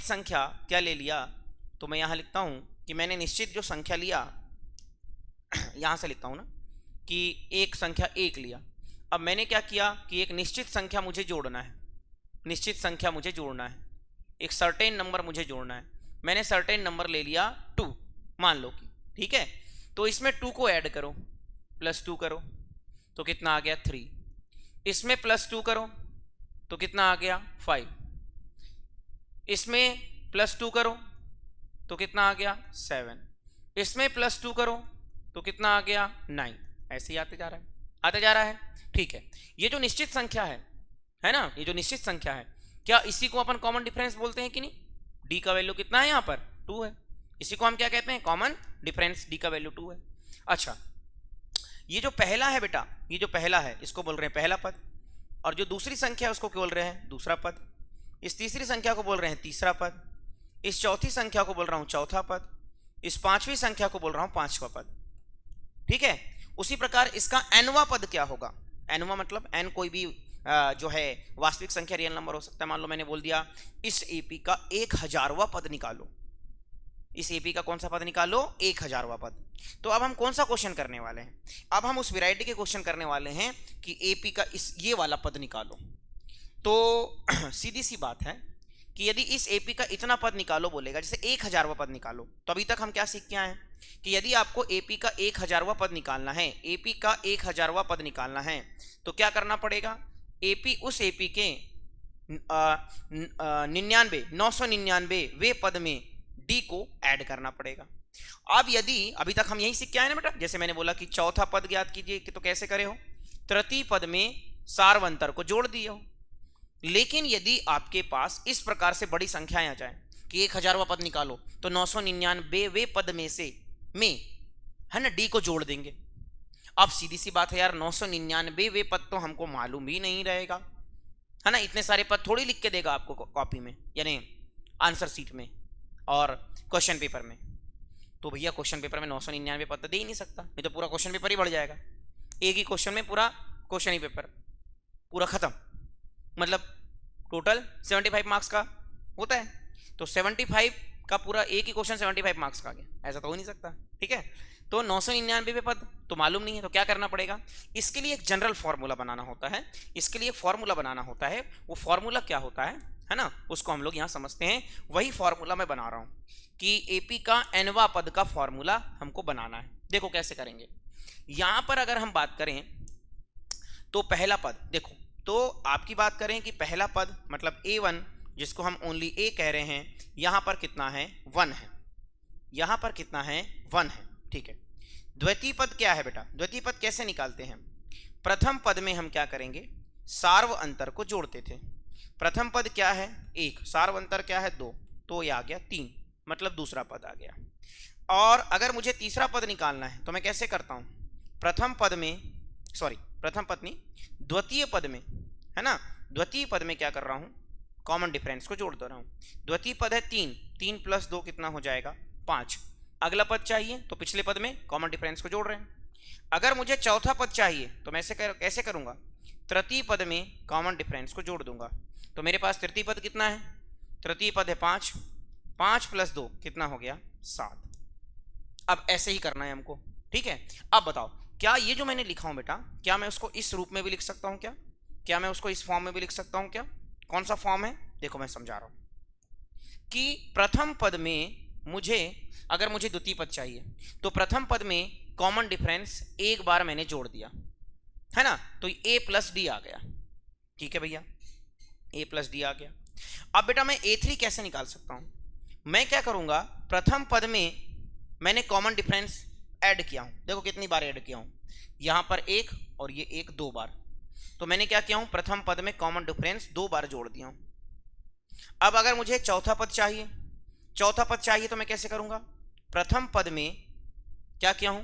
संख्या क्या ले लिया, तो मैं यहाँ लिखता हूँ कि मैंने निश्चित जो संख्या लिया, यहाँ से लिखता हूँ ना कि एक संख्या 1 लिया। अब मैंने क्या किया कि एक निश्चित संख्या मुझे जोड़ना है, निश्चित संख्या मुझे जोड़ना है, एक सर्टेन नंबर मुझे जोड़ना है। मैंने सर्टेन नंबर ले लिया 2, मान लो कि, ठीक है। तो इसमें 2 को ऐड करो, +2 करो तो कितना आ गया 3। इसमें +2 करो तो कितना आ गया 5। इसमें +2 करो तो कितना आ गया 7। इसमें +2 करो तो कितना आ गया 9। ऐसे ही आते जा रहा है, ठीक है। ये जो निश्चित संख्या है ना, ये जो निश्चित संख्या है, क्या इसी को अपन कॉमन डिफरेंस बोलते हैं कि नहीं? डी का वैल्यू कितना है यहाँ पर? 2 है। इसी को हम क्या कहते हैं? Common difference. डी का वैल्यू 2 है। अच्छा, ये जो पहला है बेटा, ये जो पहला है इसको बोल रहे हैं पहला पद, और जो दूसरी संख्या है उसको बोल रहे हैं दूसरा पद। इस तीसरी संख्या को बोल रहे हैं तीसरा पद। इस चौथी संख्या को बोल रहा हूं चौथा पद। इस पांचवी संख्या को बोल रहा हूं पांचवा पद। ठीक है। उसी प्रकार इसका nवां पद क्या होगा? nवां मतलब n कोई भी जो है वास्तविक संख्या, रियल नंबर हो सकता है। मान लो मैंने बोल दिया इस एपी का 1000वां पद निकालो। इस एपी का कौन सा पद निकालो? 1000वां पद। तो अब हम कौन सा क्वेश्चन करने वाले हैं? अब हम उस वैरायटी के क्वेश्चन करने वाले हैं कि एपी का ये वाला पद निकालो। तो सीधी सी बात है कि यदि इस एपी का इतना पद निकालो बोलेगा, जैसे 1000वां पद निकालो, तो अभी तक हम क्या सीख के आए हैं कि यदि आपको एपी का 1000वां पद निकालना है, एपी का 1000वां पद निकालना है, तो क्या करना पड़ेगा? एपी उस एपी के 999 वे पद में डी को ऐड करना पड़ेगा। अब यदि अभी तक हम यही सीख के आए ना बेटा, जैसे मैंने बोला कि चौथा पद ज्ञात कीजिए, तो कैसे करे हो? तृतीय पद में सार्वंतर को जोड़ दिए हो। लेकिन यदि आपके पास इस प्रकार से बड़ी संख्याएं आ जाए कि 1000वां पद निकालो, तो 999 वे पद में से है ना डी को जोड़ देंगे। अब सीधी सी बात है यार, 999 वे पद तो हमको मालूम ही नहीं रहेगा, है ना। इतने सारे पद थोड़ी लिख के देगा आपको कॉपी में, यानी आंसर सीट में और क्वेश्चन पेपर में। तो भैया क्वेश्चन पेपर में 999 पद तो दे ही नहीं सकता, नहीं तो पूरा क्वेश्चन पेपर ही बढ़ जाएगा। एक ही क्वेश्चन में पूरा क्वेश्चन ही पेपर पूरा खत्म, मतलब टोटल 75 मार्क्स का होता है, तो 75 का पूरा एक ही क्वेश्चन 75 मार्क्स का आ गया, ऐसा तो हो नहीं सकता। ठीक है, तो 999 पद तो मालूम नहीं है, तो क्या करना पड़ेगा? इसके लिए एक जनरल फॉर्मूला बनाना होता है। इसके लिए एक फॉर्मूला बनाना होता है। वो फॉर्मूला क्या होता है ना, उसको हम लोग यहाँ समझते हैं। वही फॉर्मूला मैं बना रहा हूँ कि एपी का nवां पद का फॉर्मूला हमको बनाना है। देखो कैसे करेंगे। यहाँ पर अगर हम बात करें तो पहला पद देखो, तो आपकी बात करें कि पहला पद मतलब A1, जिसको हम ओनली A कह रहे हैं, यहां पर कितना है? 1 है। यहां पर कितना है? 1 है। ठीक है। द्वितीय पद क्या है बेटा? द्वितीय पद कैसे निकालते हैं? प्रथम पद में हम क्या करेंगे? सार्व अंतर को जोड़ते थे। प्रथम पद क्या है? 1, सार्व अंतर क्या है? 2, तो ये आ गया 3, मतलब दूसरा पद आ गया। और अगर मुझे तीसरा पद निकालना है तो मैं कैसे करता हूं? प्रथम पद नहीं, द्वितीय पद में, है ना, द्वितीय पद में क्या कर रहा हूं? कॉमन डिफरेंस को जोड़ दे रहा हूं। द्वितीय पद है 3, 3 + 2 कितना हो जाएगा? 5। अगला पद चाहिए तो पिछले पद में कॉमन डिफरेंस को जोड़ रहे हैं। अगर मुझे चौथा पद चाहिए तो मैं कैसे करूंगा? तृतीय पद में कॉमन डिफरेंस को जोड़ दूंगा। तो मेरे पास तृतीय पद कितना है? तृतीय पद है 5, 5 + 2 कितना हो गया? 7। अब ऐसे ही करना है हमको। ठीक है। अब बताओ, क्या ये जो मैंने लिखा हूं बेटा, क्या मैं उसको इस रूप में भी लिख सकता हूं? क्या क्या मैं उसको इस फॉर्म में भी लिख सकता हूं क्या? कौन सा फॉर्म है? देखो मैं समझा रहा हूं कि प्रथम पद में मुझे, अगर मुझे द्वितीय पद चाहिए तो प्रथम पद में कॉमन डिफरेंस एक बार मैंने जोड़ दिया है ना, तो a प्लस डी आ गया। ठीक है भैया, a प्लस डी आ गया। अब बेटा मैं a3 कैसे निकाल सकता हूं? मैं क्या करूंगा, प्रथम पद में मैंने कॉमन डिफरेंस ऐड किया हूं, देखो कितनी बार ऐड किया हूं, यहां पर एक और ये एक, दो बार। तो मैंने क्या किया हूं, प्रथम पद में कॉमन डिफरेंस दो बार जोड़ दिया हूं। अब अगर मुझे चौथा पद चाहिए, चौथा पद चाहिए तो मैं कैसे करूंगा, प्रथम पद में क्या किया हूं,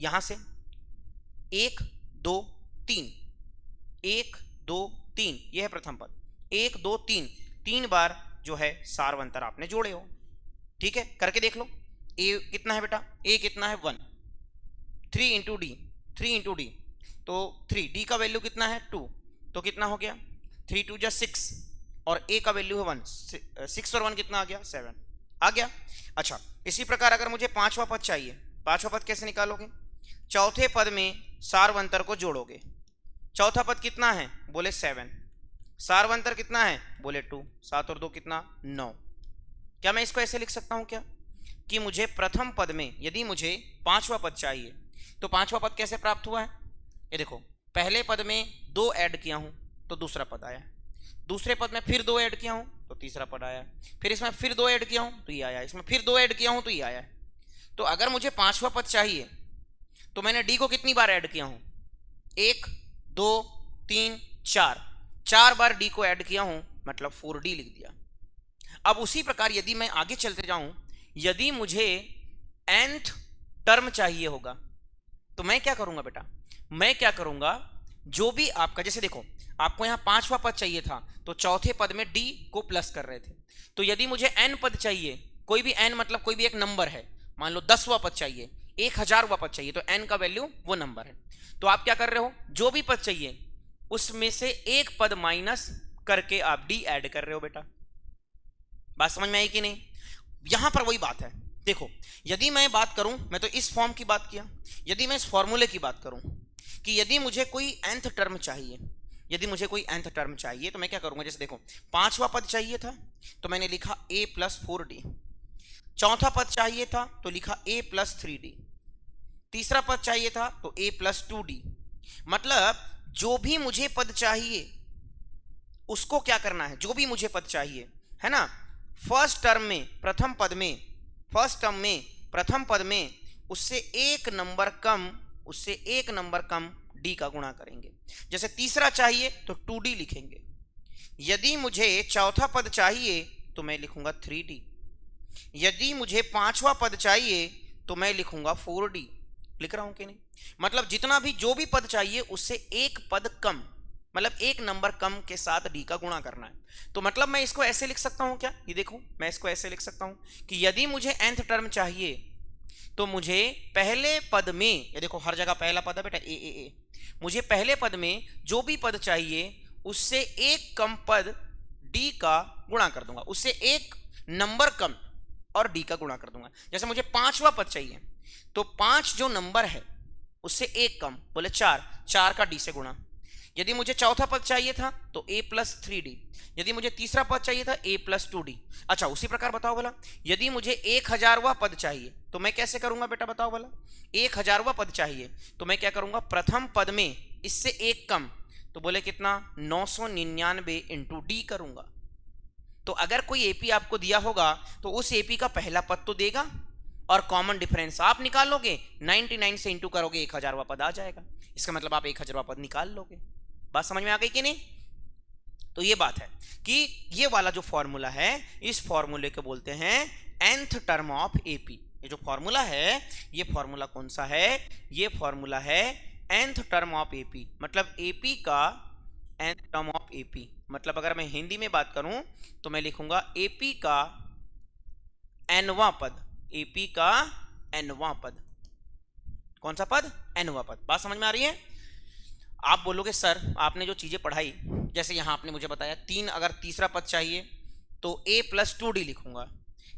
यहां से एक दो तीन, एक दो तीन, यह है प्रथम पद, एक दो तीन, तीन बार जो है सारवंतर आपने जोड़े हो। ठीक है, करके देख लो। ए कितना है बेटा, ए कितना है 1, 3 इंटू डी, 3 इंटू डी, तो 3, डी का वैल्यू कितना है 2, तो कितना हो गया 3 2 जा 6, और ए का वैल्यू है 1, 6 और 1 कितना आ गया 7 आ गया। अच्छा, इसी प्रकार अगर मुझे पांचवा पद चाहिए, पांचवा पद कैसे निकालोगे, चौथे पद में सारवंतर को जोड़ोगे। चौथा पद कितना है, बोले 7, सारवंतर कितना है, बोले 2, 7 और 2 कितना 9। क्या मैं इसको ऐसे लिख सकता हूं क्या, कि मुझे प्रथम पद में यदि मुझे पांचवा पद चाहिए तो पांचवा पद कैसे प्राप्त हुआ है, ये देखो, पहले पद में 2 ऐड किया हूं तो दूसरा पद आया, दूसरे पद में फिर 2 ऐड किया हूं तो तीसरा पद आया, फिर इसमें फिर 2 ऐड किया हूं तो ये आया, इसमें फिर 2 ऐड किया हूं तो ये आया। तो अगर मुझे पांचवा पद चाहिए तो मैंने डी को कितनी बार ऐड किया हूं, 1 2 3 4, 4 बार डी को ऐड किया हूं, मतलब 4d लिख दिया। अब उसी प्रकार यदि मैं आगे चलते जाऊं, यदि मुझे nth टर्म चाहिए होगा तो मैं क्या करूंगा बेटा, मैं क्या करूंगा, जो भी आपका, जैसे देखो आपको यहां पांचवा पद चाहिए था तो चौथे पद में डी को प्लस कर रहे थे, तो यदि मुझे n पद चाहिए, कोई भी n मतलब कोई भी एक नंबर है, मान लो 10वां पद चाहिए, 1000वां पद चाहिए, तो n का वैल्यू वो नंबर है, तो आप क्या कर रहे हो, जो भी पद चाहिए उसमें से एक पद माइनस करके आप डी ऐड कर रहे हो बेटा। बात समझ में आई कि नहीं? यहां पर वही बात है, देखो यदि मैं बात करूं, मैं तो इस फॉर्म की बात किया, यदि मैं इस फॉर्मूले की बात करूं कि यदि मुझे कोई nth टर्म चाहिए, यदि मुझे कोई nth टर्म चाहिए तो मैं क्या करूंगा, जैसे देखो पांचवा पद चाहिए था तो मैंने लिखा a प्लस 4d, चौथा पद चाहिए था तो लिखा a प्लस 3d, तीसरा पद चाहिए था तो a प्लस 2d। मतलब जो भी मुझे पद चाहिए उसको क्या करना है, जो भी मुझे पद चाहिए है ना, फर्स्ट टर्म में, प्रथम पद में, फर्स्ट टर्म में प्रथम पद में उससे एक नंबर कम, उससे एक नंबर कम डी का गुणा करेंगे। जैसे तीसरा चाहिए तो 2d लिखेंगे, यदि मुझे चौथा पद चाहिए तो मैं लिखूंगा 3d, यदि मुझे पांचवा पद चाहिए तो मैं लिखूंगा 4d। लिख रहा हूं कि नहीं? मतलब जितना भी, जो भी पद चाहिए उससे एक पद कम, मतलब एक नंबर कम के साथ डी का गुणा करना है। तो मतलब मैं इसको ऐसे लिख सकता हूं क्या, ये देखो मैं इसको ऐसे लिख सकता हूं कि यदि मुझे nth टर्म चाहिए तो मुझे पहले पद में, ये देखो हर जगह पहला पद है बेटा, ए, मुझे पहले पद में जो भी पद चाहिए उससे एक कम पद डी का गुणा कर दूंगा, उससे एक नंबर कम और डी का गुणा कर दूंगा। जैसे मुझे पांचवा पद चाहिए तो 5 जो नंबर है उससे एक कम, बोले 4, 4 का डी से गुणा। यदि मुझे चौथा पद चाहिए था तो a प्लस 3d, यदि मुझे तीसरा पद चाहिए था a प्लस 2d। अच्छा उसी प्रकार बताओ भला, यदि मुझे 1000वां पद चाहिए तो मैं कैसे करूंगा बेटा, बताओ भला, 1000वां पद चाहिए तो मैं क्या करूंगा, प्रथम पद में इससे एक कम, तो बोले कितना 999 इंटू डी करूंगा। तो अगर कोई एपी आपको दिया होगा तो उस एपी का पहला पद तो देगा और कॉमन डिफरेंस आप निकाल लोगे, 99 से इंटू करोगे 1000वां पद आ जाएगा, इसका मतलब आप 1000वां पद निकाल लोगे। बात समझ में आ गई कि नहीं? तो ये बात है कि ये वाला जो फॉर्मूला है, इस फॉर्मूले को बोलते हैं nth टर्म ऑफ एपी। ये जो फॉर्मूला है, ये फॉर्मूला कौन सा है, ये फॉर्मूला है nth टर्म ऑफ एपी, मतलब एपी का nth टर्म ऑफ एपी। मतलब अगर मैं हिंदी में बात करूं तो मैं लिखूंगा एपी का nवां पद, एपी का nवां पद। कौन सा पद? nवां पद। बात समझ में आ रही है? आप बोलोगे सर आपने जो चीजें पढ़ाई, जैसे यहां आपने मुझे बताया 3, अगर तीसरा पद चाहिए तो a प्लस 2d लिखूंगा,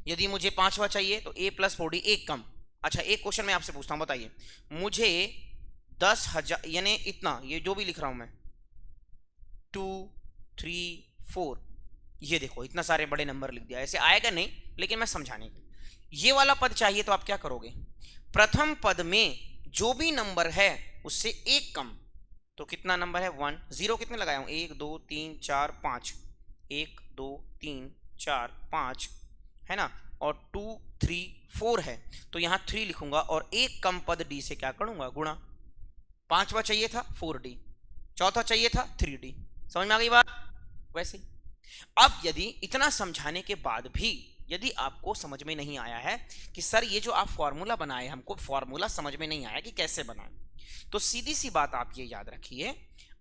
यदि मुझे पांचवा चाहिए तो a प्लस 4d एक कम। अच्छा एक क्वेश्चन मैं आपसे पूछता हूं, बताइए मुझे 10,000 यानी इतना, ये जो भी लिख रहा हूं मैं, 2 3 4। ये देखो इतना सारे बड़े नंबर लिख दिया, ऐसे आएगा नहीं लेकिन मैं समझाने के लिए। ये वाला पद चाहिए तो आप क्या करोगे, प्रथम पद में जो भी नंबर है उससे एक कम, तो कितना नंबर है 1, 0 कितने लगाया हूं 1 2 3 4 5, 1 2 3 4 5 है ना, और 2 3 4 है तो यहां 3 लिखूंगा और एक कम पद d से क्या करूंगा गुणा। पांचवा चाहिए था 4d, चौथा चाहिए था 3d। समझ में आ गई बात। वैसे अब यदि इतना समझाने के बाद भी यदि आपको समझ में नहीं आया है कि सर ये जो आप फॉर्मूला बनाए, हमको फॉर्मूला समझ में नहीं आया कि कैसे बनाए, तो सीधी सी बात आप ये याद रखिए,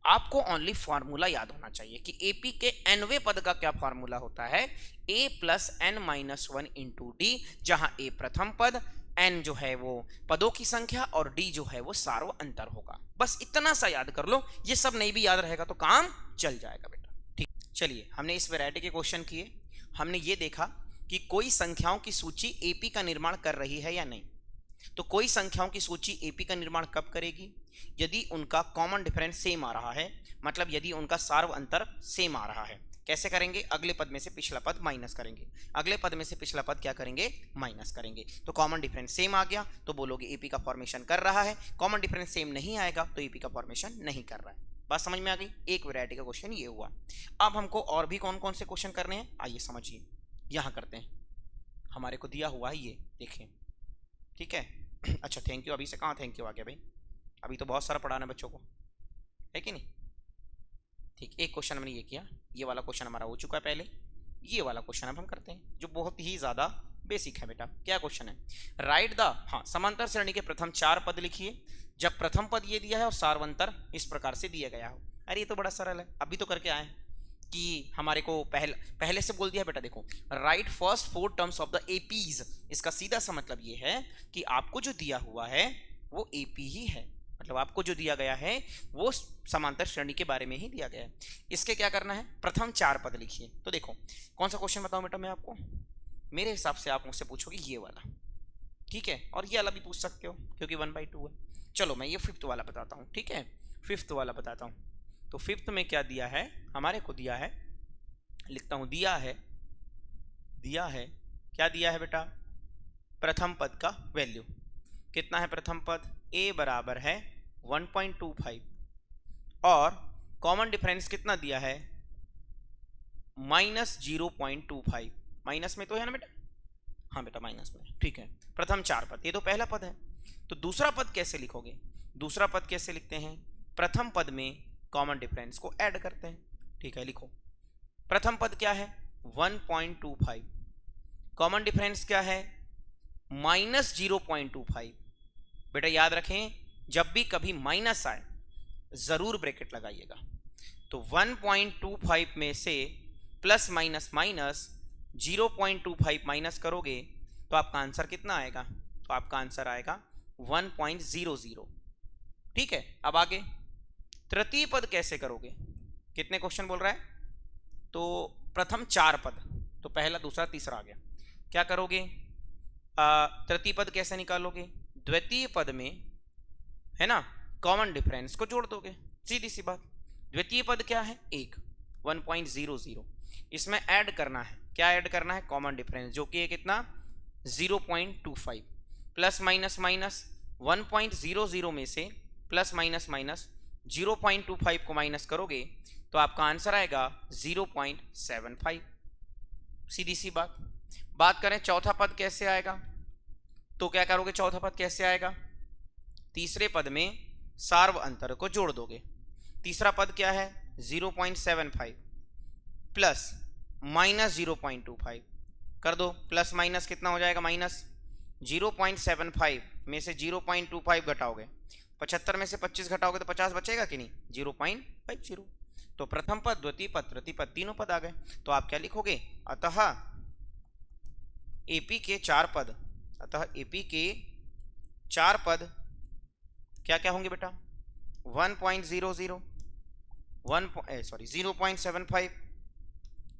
आपको ओनली फॉर्मूला याद होना चाहिए कि एपी के nवें पद का क्या फॉर्मूला होता है, a plus n minus 1 into D, जहां a प्रथम पद, n जो है वो पदों की संख्या और d जो है वो सार्व अंतर होगा। बस इतना सा याद कर लो, ये सब नहीं भी याद रहेगा तो काम चल जाएगा बेटा। ठीक, चलिए हमने इस वैरायटी के क्वेश्चन किए, हमने ये देखा कि कोई संख्याओं की सूची एपी का निर्माण कर रही है या नहीं। तो कोई संख्याओं की सूची एपी का निर्माण कब करेगी, यदि उनका कॉमन डिफरेंस सेम आ रहा है, मतलब यदि उनका सार्व अंतर सेम आ रहा है। कैसे करेंगे, अगले पद में से पिछला पद माइनस करेंगे, अगले पद में से पिछला पद क्या करेंगे माइनस करेंगे, तो कॉमन डिफरेंस सेम आ गया तो बोलोगे एपी का फॉर्मेशन कर रहा है। कॉमन डिफरेंस सेम नहीं आएगा तो एपी का फॉर्मेशन नहीं कर रहा है। बात समझ में आ गई। एक वैरायटी का क्वेश्चन ये हुआ। अब हमको और भी कौन कौन से क्वेश्चन करने हैं आइए समझिए, यहां करते हैं। हमारे को दिया हुआ है ये देखिए, ठीक है। अच्छा थैंक यू, अभी से कहाँ थैंक यू आ गया भाई, अभी तो बहुत सारा पढ़ाना है बच्चों को, है कि नहीं। ठीक, एक क्वेश्चन हमने ये किया, ये वाला क्वेश्चन हमारा हो चुका है पहले, ये वाला क्वेश्चन अब हम करते हैं जो बहुत ही ज्यादा बेसिक है बेटा। क्या क्वेश्चन है, राइट द, हाँ, समांतर श्रेणी के प्रथम 4 पद लिखिए जब प्रथम पद ये दिया है और सार्वंतर इस प्रकार से दिया गया हो। अरे ये तो बड़ा सरल है, अभी तो करके आए कि हमारे को पहले से बोल दिया बेटा। देखो, right first 4 terms of the APs, इसका सीधा सा मतलब ये है कि आपको जो दिया हुआ है वो एपी ही है, मतलब आपको जो दिया गया है वो समांतर श्रेणी के बारे में ही दिया गया है। इसके क्या करना है, प्रथम 4 पद लिखिए। तो देखो कौन सा क्वेश्चन बताऊं बेटा मैं आपको, मेरे हिसाब से आप मुझसे पूछोगे ये वाला, ठीक है, और ये वाला भी पूछ सकते हो क्योंकि 1/2 है। चलो मैं ये 5th वाला बताता हूँ, ठीक है, 5th वाला बताता हूँ। तो 5th में क्या दिया है, हमारे को दिया है, लिखता हूं, दिया है क्या दिया है बेटा, प्रथम पद का वैल्यू कितना है, प्रथम पद a बराबर है 1.25 और कॉमन डिफरेंस कितना दिया है -0.25, माइनस में तो है ना बेटा, हाँ बेटा माइनस में, ठीक है। प्रथम 4 पद, ये तो पहला पद है। तो दूसरा पद कैसे लिखोगे, दूसरा पद कैसे लिखते हैं, प्रथम पद में कॉमन डिफरेंस को ऐड करते हैं, ठीक है। लिखो प्रथम पद क्या है 1.25, कॉमन डिफरेंस क्या है -0.25। बेटा याद रखें जब भी कभी माइनस आए जरूर ब्रैकेट लगाइएगा। तो 1.25 में से प्लस माइनस 0.25 माइनस करोगे तो आपका आंसर कितना आएगा, तो आपका आंसर आएगा 1.00, ठीक है। अब आगे तृतीय पद कैसे करोगे, कितने क्वेश्चन बोल रहा है, तो प्रथम 4 पद, तो पहला दूसरा तीसरा आ गया, क्या करोगे, तृतीय पद कैसे निकालोगे, द्वितीय पद में है ना कॉमन डिफरेंस को जोड़ दोगे, सीधी सी बात। द्वितीय पद क्या है 1.00, इसमें ऐड करना है, क्या ऐड करना है, कॉमन डिफरेंस जो कि है कितना 0.25, प्लस माइनस 1.00 में से प्लस माइनस 0.25 को माइनस करोगे तो आपका आंसर आएगा 0.75, सीधी सी बात। बात करें चौथा पद कैसे आएगा, तो क्या करोगे, चौथा पद कैसे आएगा, तीसरे पद में सार्व अंतर को जोड़ दोगे। तीसरा पद क्या है 0.75 प्लस -0.25 कर दो, प्लस माइनस कितना हो जाएगा, माइनस 0.75 में से 0.25 घटाओगे, 75 में से 25 घटाओगे तो 50 बचेगा कि नहीं, 0.50। तो प्रथम पद, द्वितीय पद, तृतीय पद, तीनों पद आ गए। तो आप क्या लिखोगे, अतः एपी के 4 पद, अतः एपी के 4 पद क्या क्या होंगे बेटा, 0.75,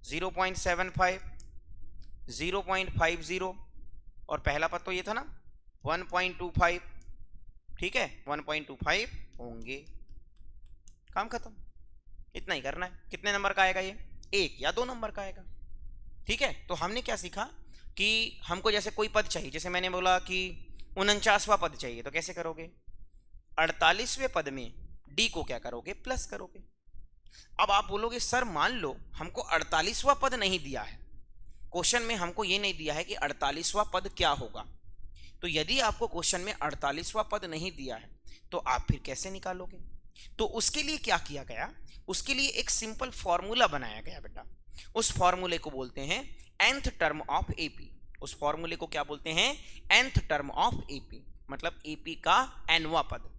0.50 और पहला पद तो ये था ना 1.25, ठीक है, 1.25 होंगे, काम खत्म। इतना ही करना है। कितने नंबर का आएगा ये? 1 या 2 नंबर का आएगा। ठीक है, तो हमने क्या सीखा कि हमको जैसे कोई पद चाहिए, जैसे मैंने बोला कि 49वां पद चाहिए, तो कैसे करोगे? 48वें पद में डी को क्या करोगे? प्लस करोगे। अब आप बोलोगे सर मान लो हमको 48वां पद नहीं दिया है, क्वेश्चन में हमको ये नहीं दिया है कि 48वां पद क्या होगा, तो यदि आपको क्वेश्चन में 48वां पद नहीं दिया है तो आप फिर कैसे निकालोगे? तो उसके लिए क्या किया गया, उसके लिए एक सिंपल फॉर्मूला बनाया गया बेटा। उस फॉर्मूले को बोलते हैं nth टर्म ऑफ एपी। उस फॉर्मूले को क्या बोलते हैं? nth टर्म ऑफ एपी, मतलब एपी का nवां पद।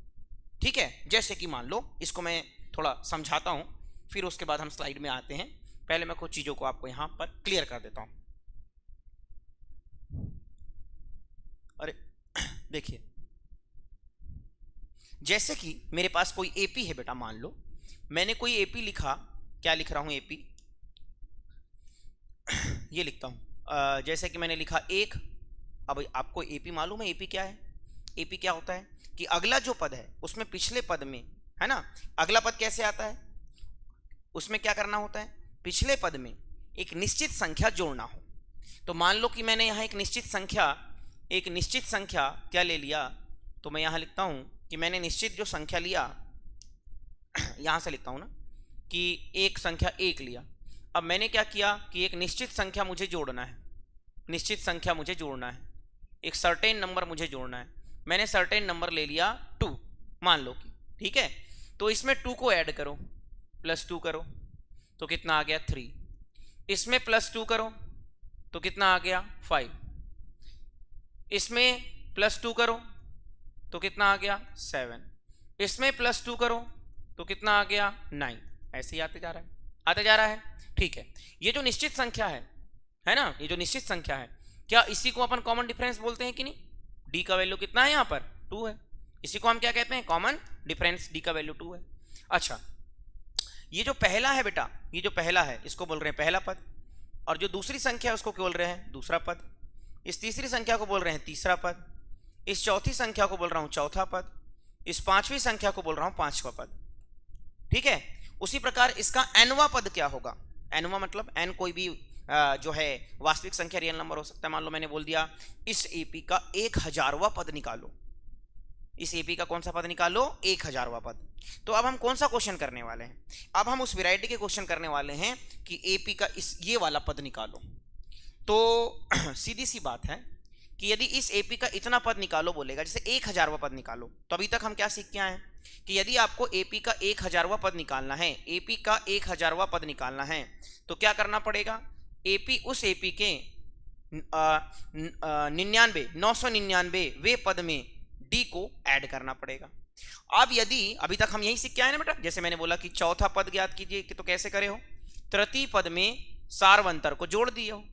ठीक है, जैसे कि मान लो, इसको मैं थोड़ा समझाता हूं, फिर उसके बाद हम स्लाइड में आते हैं। पहले मैं कुछ चीजों को आपको यहां पर क्लियर कर देता हूं। अरे देखिए, जैसे कि मेरे पास कोई एपी है बेटा, मान लो मैंने कोई एपी लिखा, क्या लिख रहा हूं? एपी ये लिखता हूं, जैसे कि मैंने लिखा 1। अब आपको एपी मालूम है एपी क्या है? एपी क्या होता है कि अगला जो पद है उसमें पिछले पद में, है ना, अगला पद कैसे आता है, उसमें क्या करना होता है? पिछले पद में एक निश्चित संख्या जोड़ना हो। तो मान लो कि मैंने यहाँ एक निश्चित संख्या क्या ले लिया, तो मैं यहाँ लिखता हूँ कि मैंने निश्चित जो संख्या लिया, यहाँ से लिखता हूँ ना कि एक संख्या 1 लिया। अब मैंने क्या किया कि एक निश्चित संख्या मुझे जोड़ना है, निश्चित संख्या मुझे जोड़ना है, एक सर्टेन नंबर मुझे जोड़ना है। मैंने सर्टेन नंबर ले लिया 2, मान लो कि, ठीक है। तो इसमें 2 को ऐड करो, +2 करो तो कितना आ गया? 3। इसमें +2 करो तो कितना आ गया? 5। इसमें +2 करो तो कितना आ गया? 7। इसमें +2 करो तो कितना आ गया? 9। ऐसे ही आते जा रहा है। ठीक है, ये जो निश्चित संख्या है ना, ये जो निश्चित संख्या है, क्या इसी को अपन कॉमन डिफरेंस बोलते हैं कि नहीं? डी का वैल्यू कितना है? यहाँ पर 2 है। इसी को हम क्या कहते हैं? Common difference. डी का वैल्यू 2 है। अच्छा, ये जो पहला है बेटा, ये जो पहला है इसको बोल रहे हैं पहला पद, और जो दूसरी संख्या है उसको बोल रहे हैं दूसरा पद। इस तीसरी संख्या को बोल रहे हैं तीसरा पद। इस चौथी संख्या को बोल रहा हूं चौथा पद। इस पांचवी संख्या को बोल रहा हूं पांचवा पद। ठीक है, उसी प्रकार इसका nवां पद क्या होगा? nवां मतलब n कोई भी जो है वास्तविक संख्या, रियल नंबर हो सकता है। मान लो मैंने बोल दिया इस एपी का 1000वां पद निकालो। इस एपी का कौन सा पद निकालो? 1000वां पद। तो अब हम कौन सा क्वेश्चन करने वाले हैं? अब हम उस वैरायटी के क्वेश्चन करने वाले हैं कि एपी का ये वाला पद निकालो। तो सीधी सी बात है कि यदि इस एपी का इतना पद निकालो बोलेगा, जैसे 1000वां पद निकालो, तो अभी तक हम क्या सीख के आए हैं कि यदि आपको एपी का 1000वां पद निकालना है, एपी का 1000वां पद निकालना है, तो क्या करना पड़ेगा? एपी, उस एपी के 999 वे पद में डी को ऐड करना पड़ेगा। अब यदि अभी तक हम यही सीख के आए ना बेटा, जैसे मैंने बोला कि चौथा पद ज्ञात कीजिए, कि तो कैसे करे हो? तृतीय पद में सार्वंतर को जोड़ दिए हो।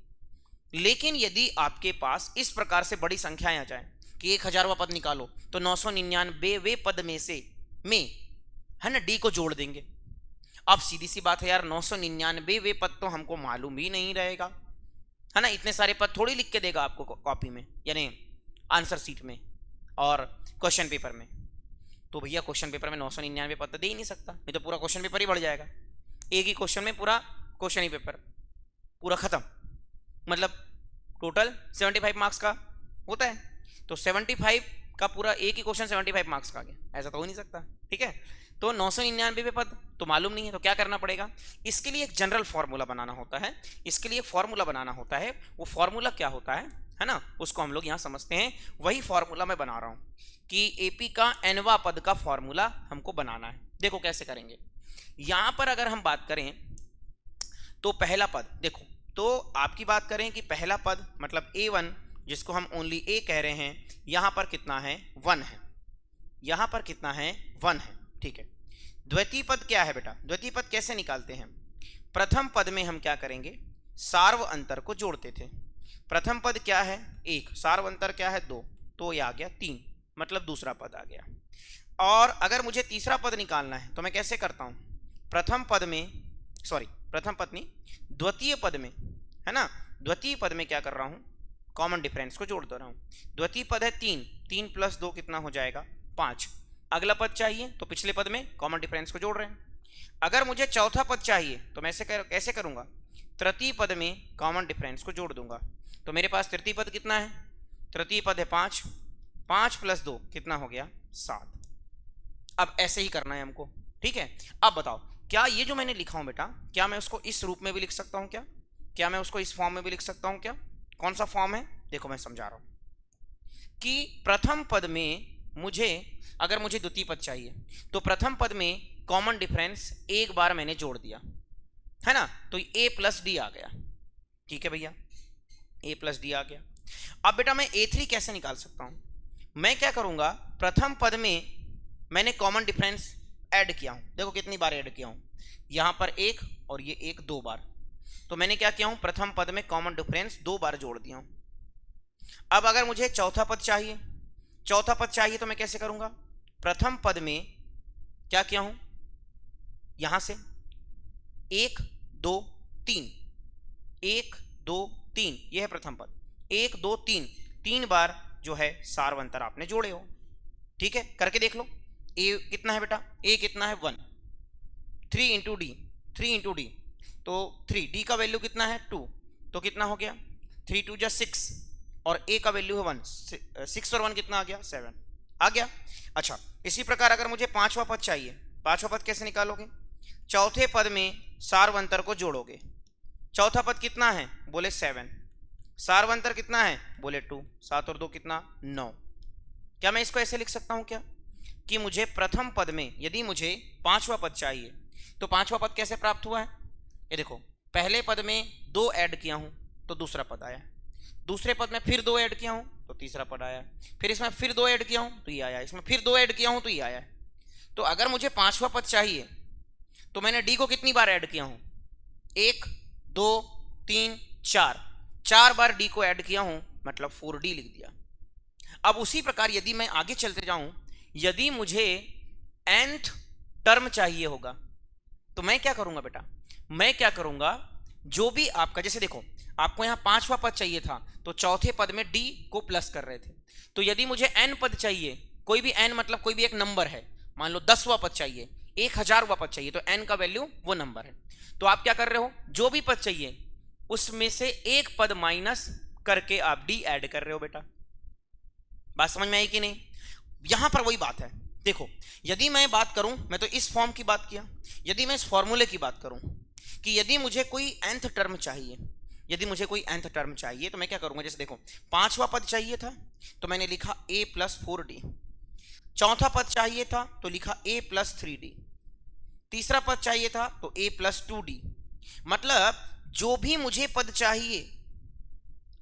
लेकिन यदि आपके पास इस प्रकार से बड़ी संख्याएं आ जाए कि 1000वां पद निकालो, तो 999 वे पद में से है ना, डी को जोड़ देंगे। अब सीधी सी बात है यार, 999 वे पद तो हमको मालूम ही नहीं रहेगा, है ना। इतने सारे पद थोड़ी लिख के देगा आपको कॉपी में, यानी आंसर सीट में और क्वेश्चन पेपर में। तो भैया क्वेश्चन पेपर में 999 पद तो दे ही नहीं सकता, नहीं तो पूरा क्वेश्चन पेपर ही बढ़ जाएगा। एक ही क्वेश्चन में पूरा क्वेश्चन ही पेपर पूरा खत्म, मतलब टोटल 75 मार्क्स का होता है, तो 75 का पूरा एक ही क्वेश्चन 75 मार्क्स का आ गया, ऐसा तो हो नहीं सकता। ठीक है, तो 999 पद तो मालूम नहीं है, तो क्या करना पड़ेगा? इसके लिए एक जनरल फॉर्मूला बनाना होता है। इसके लिए एक फॉर्मूला बनाना होता है। वो फॉर्मूला क्या होता है ना, उसको हम लोग यहाँ समझते हैं। वही फॉर्मूला मैं बना रहा हूँ कि एपी का nवां पद का फॉर्मूला हमको बनाना है। देखो कैसे करेंगे। यहाँ पर अगर हम बात करें तो पहला पद देखो, तो आपकी बात करें कि पहला पद मतलब A1, जिसको हम ओनली A कह रहे हैं, यहां पर कितना है? 1 है। यहां पर कितना है? 1 है। ठीक है, द्वितीय पद क्या है बेटा? द्वितीय पद कैसे निकालते हैं? प्रथम पद में हम क्या करेंगे? सार्व अंतर को जोड़ते थे। प्रथम पद क्या है? 1, सार्व अंतर क्या है? 2, तो ये आ गया 3, मतलब दूसरा पद आ गया। और अगर मुझे तीसरा पद निकालना है तो मैं कैसे करता हूं? प्रथम पद नहीं, द्वितीय पद में, है ना, द्वितीय पद में क्या कर रहा हूं? कॉमन डिफरेंस को जोड़ दे रहा हूं। द्वितीय पद है 3, 3 + 2 कितना हो जाएगा? 5। अगला पद चाहिए तो पिछले पद में कॉमन डिफरेंस को जोड़ रहे हैं। अगर मुझे चौथा पद चाहिए तो मैं कैसे करूंगा, तृतीय पद में कॉमन डिफरेंस को जोड़ दूंगा। तो मेरे पास तृतीय पद कितना है, तृतीय पद है 5, 5 + 2 कितना हो गया 7। अब ऐसे ही करना है हमको, ठीक है। अब बताओ, क्या ये जो मैंने लिखा हूं बेटा, क्या मैं उसको इस रूप में भी लिख सकता हूं, क्या मैं उसको इस फॉर्म में भी लिख सकता हूं क्या? कौन सा फॉर्म है, देखो मैं समझा रहा हूं कि प्रथम पद में अगर मुझे द्वितीय पद चाहिए तो प्रथम पद में कॉमन डिफरेंस एक बार मैंने जोड़ दिया है ना, तो a + d आ गया। ठीक है भैया, a + d आ गया। अब बेटा मैं a3 कैसे निकाल सकता हूं, मैं क्या करूंगा, प्रथम पद में मैंने कॉमन डिफरेंस ऐड किया हूं, देखो कितनी बार ऐड किया हूं, यहां पर 1 और ये 1 2 बार, तो मैंने क्या किया हूं, प्रथम पद में कॉमन डिफरेंस 2 बार जोड़ दिया हूं। अब अगर मुझे चौथा पद चाहिए तो मैं कैसे करूंगा, प्रथम पद में क्या किया हूं, यहां से 1 2 3, 1 2 3, यह है प्रथम पद, 1 2 3, 3 बार जो है सारवंतर आपने जोड़े हो। ठीक है, करके देख लो। a कितना है बेटा, a कितना है 1, 3 × d, तो 3, d का वैल्यू कितना है 2, तो कितना हो गया 3 2 6, और a का वैल्यू है 1, 6 और 1 कितना आ गया 7 आ गया। अच्छा, इसी प्रकार अगर मुझे पांचवा पद चाहिए, पांचवा पद कैसे निकालोगे, चौथे पद में सारवंतर को जोड़ोगे। चौथा पद कितना है, बोले 7, सारवंतर कितना है, बोले 2, 7 और 2 कितना 9। क्या मैं इसको ऐसे लिख सकता हूं क्या, कि मुझे प्रथम पद में यदि मुझे पांचवा पद चाहिए तो पांचवा पद कैसे प्राप्त हुआ है, ये देखो, पहले पद में 2 ऐड किया हूं तो दूसरा पद आया, दूसरे पद में फिर 2 ऐड किया हूं तो तीसरा पद आया, फिर इसमें फिर 2 ऐड किया हूं तो ये आया, इसमें फिर 2 ऐड किया हूं तो ये आया। तो अगर मुझे पांचवा पद चाहिए तो मैंने डी को कितनी बार ऐड किया हूं, 1 2 3 4 बार डी को ऐड किया हूं, मतलब 4d लिख दिया। अब उसी प्रकार यदि मैं आगे चलते जाऊं, यदि मुझे nth टर्म चाहिए होगा तो मैं क्या करूंगा बेटा, मैं क्या करूंगा, जो भी आपका, जैसे देखो आपको यहां पांचवा पद चाहिए था तो चौथे पद में d को प्लस कर रहे थे, तो यदि मुझे n पद चाहिए, कोई भी n मतलब कोई भी एक नंबर है, मान लो 10वां पद चाहिए, 1000वां पद चाहिए, तो n का वैल्यू वो नंबर है, तो आप क्या कर रहे हो, जो भी पद चाहिए उसमें से एक पद माइनस करके आप d ऐड कर रहे हो बेटा। बात समझ में आई कि नहीं? यहां पर वही बात है, देखो यदि मैं बात करूं, मैं तो इस फॉर्म की बात किया, यदि मैं इस फॉर्मूले की बात करूं कि यदि मुझे कोई nth टर्म चाहिए, तो मैं क्या करूंगा, जैसे देखो पांचवा पद चाहिए था तो मैंने लिखा a + 4d, चौथा पद चाहिए था तो लिखा a + 3d, तीसरा पद चाहिए था तो a + 2d। मतलब जो भी मुझे पद चाहिए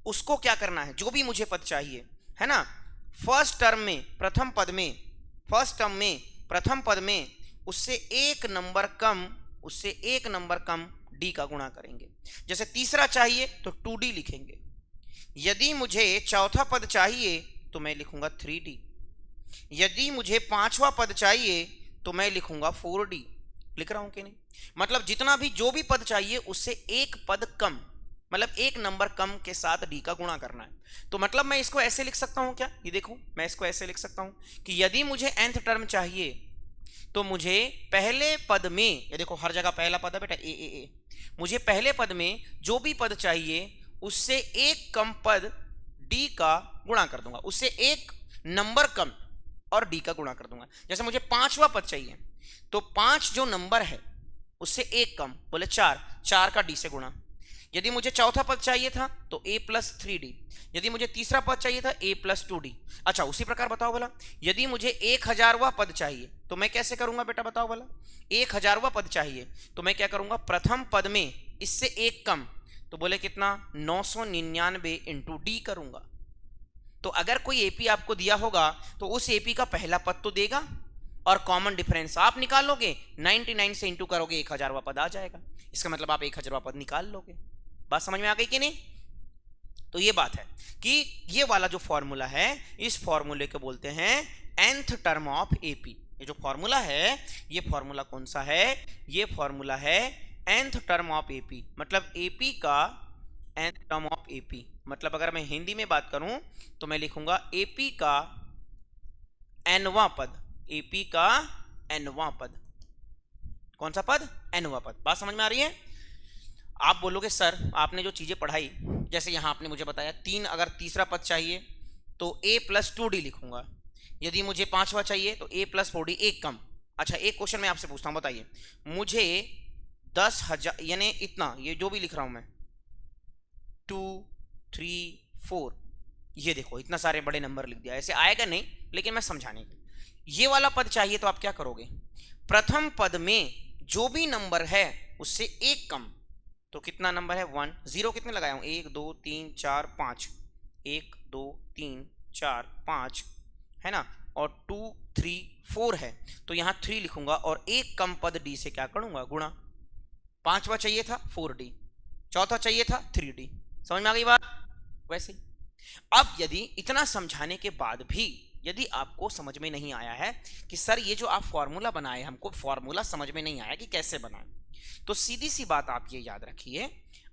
उसको क्या करना है, जो भी मुझे पद चाहिए है ना, फर्स्ट टर्म में प्रथम पद में उससे एक नंबर कम d का गुणा करेंगे। जैसे तीसरा चाहिए तो 2d लिखेंगे, यदि मुझे चौथा पद चाहिए तो मैं लिखूंगा 3d, यदि मुझे पांचवा पद चाहिए तो मैं लिखूंगा 4d। लिख रहा हूं कि नहीं? मतलब जितना भी जो भी पद चाहिए उससे एक पद कम, मतलब एक नंबर कम के साथ d का गुणा करना है। तो मतलब मैं इसको ऐसे लिख सकता हूं क्या, ये देखो मैं इसको ऐसे लिख सकता हूं कि यदि मुझे nth टर्म चाहिए तो मुझे पहले पद में, ये देखो हर जगह पहला पद है बेटा ए, मुझे पहले पद में जो भी पद चाहिए उससे एक कम पद d का गुणा कर दूंगा, उससे एक नंबर कम और d का गुणा कर दूंगा। जैसे मुझे पांचवा पद चाहिए तो 5 जो नंबर है उससे एक कम, बोले 4 का d से गुणा। यदि मुझे चौथा पद चाहिए था तो a + 3d, यदि मुझे तीसरा पद चाहिए था a + 2d। अच्छा उसी प्रकार बताओ भला, यदि मुझे 1000वां पद चाहिए तो मैं कैसे करूंगा बेटा, बताओ भला, 1000वां पद चाहिए तो मैं क्या करूंगा, प्रथम पद में इससे एक कम, तो बोले कितना 999 × d करूंगा। तो अगर कोई एपी आपको दिया होगा तो उस एपी का पहला पद तो देगा और कॉमन डिफरेंस आप निकालोगे, 99 से इंटू करोगे 1000वां पद आ जाएगा, इसका मतलब आप 1000वां पद निकाल लोगे। बात समझ में आ गई कि नहीं? तो ये बात है कि ये वाला जो फॉर्मूला है, इस फॉर्मूले को बोलते हैं nth टर्म ऑफ एपी। ये जो फॉर्मूला है, ये फॉर्मूला कौन सा है, ये फॉर्मूला है nth टर्म ऑफ एपी, मतलब एपी का nth टर्म ऑफ एपी। मतलब अगर मैं हिंदी में बात करूं तो मैं लिखूंगा एपी का nवां पद, एपी का nवां पद। कौन सा पद? nवा पद। बात समझ में आ रही है? आप बोलोगे सर आपने जो चीजें पढ़ाई, जैसे यहां आपने मुझे बताया 3, अगर तीसरा पद चाहिए तो a + 2d लिखूंगा, यदि मुझे 5वां चाहिए तो a + 4d, एक कम। अच्छा एक क्वेश्चन मैं आपसे पूछता हूं, बताइए मुझे 10,000 यानी इतना, ये जो भी लिख रहा हूं मैं 2 3 4, ये देखो इतना सारे बड़े नंबर लिख दिया, ऐसे आएगा नहीं, लेकिन मैं समझाने के, ये वाला पद चाहिए तो आप क्या करोगे? प्रथम पद में जो भी नंबर है उससे एक कम, तो कितना नंबर है? 1, 0 कितने लगाया हूं? 1 2 3 4 5, 1 2 3 4 5 है ना, और 2 3 4 है, तो यहां 3 लिखूंगा और एक कम पद d से क्या करूंगा? गुणा। 5वां चाहिए था 4d, चौथा चाहिए था 3d। समझ में आ गई बात? वैसे अब यदि इतना समझाने के बाद भी यदि आपको समझ में नहीं आया है कि सर ये जो आप फॉर्मूला बनाए, हमको फॉर्मूला समझ में नहीं आया कि कैसे बनाए, तो सीधी सी बात आप ये याद रखिए,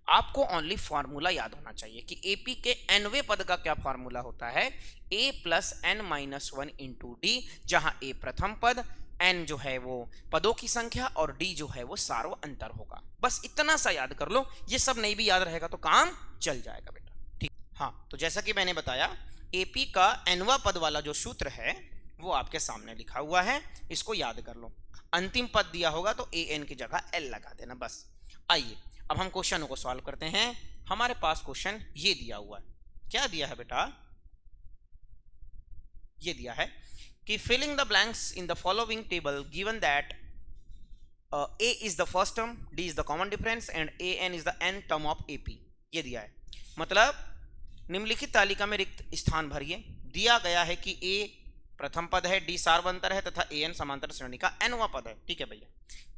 आपको ओनली फॉर्मूला याद होना चाहिए कि एपी के nवें पद का क्या फॉर्मूला होता है? a + n-1 × d, जहां a प्रथम पद, n जो है वो पदों की संख्या और d जो है वो सार्व अंतर होगा। बस इतना सा याद कर लो, ये सब नहीं भी याद रहेगा तो काम चल जाएगा बेटा। ठीक, हाँ, तो जैसा कि मैंने बताया एपी का nवां पद वाला जो सूत्र है वो आपके सामने लिखा हुआ है, इसको याद कर लो। अंतिम पद दिया होगा तो an की जगह l लगा देना बस। आइए अब हम क्वेश्चनों को सॉल्व करते हैं। हमारे पास क्वेश्चन ये दिया हुआ है, क्या दिया है बेटा? ये दिया है कि filling the blanks in the following table given that a is the first term, d is the common difference and an is the nth term of ap। ये दिया है, मतलब निम्नलिखित तालिका में रिक्त स्थान भरिए। दिया गया है कि a प्रथम पद है, d सार्वंतर है तथा an समांतर श्रेणी का nवां पद है। ठीक है भैया,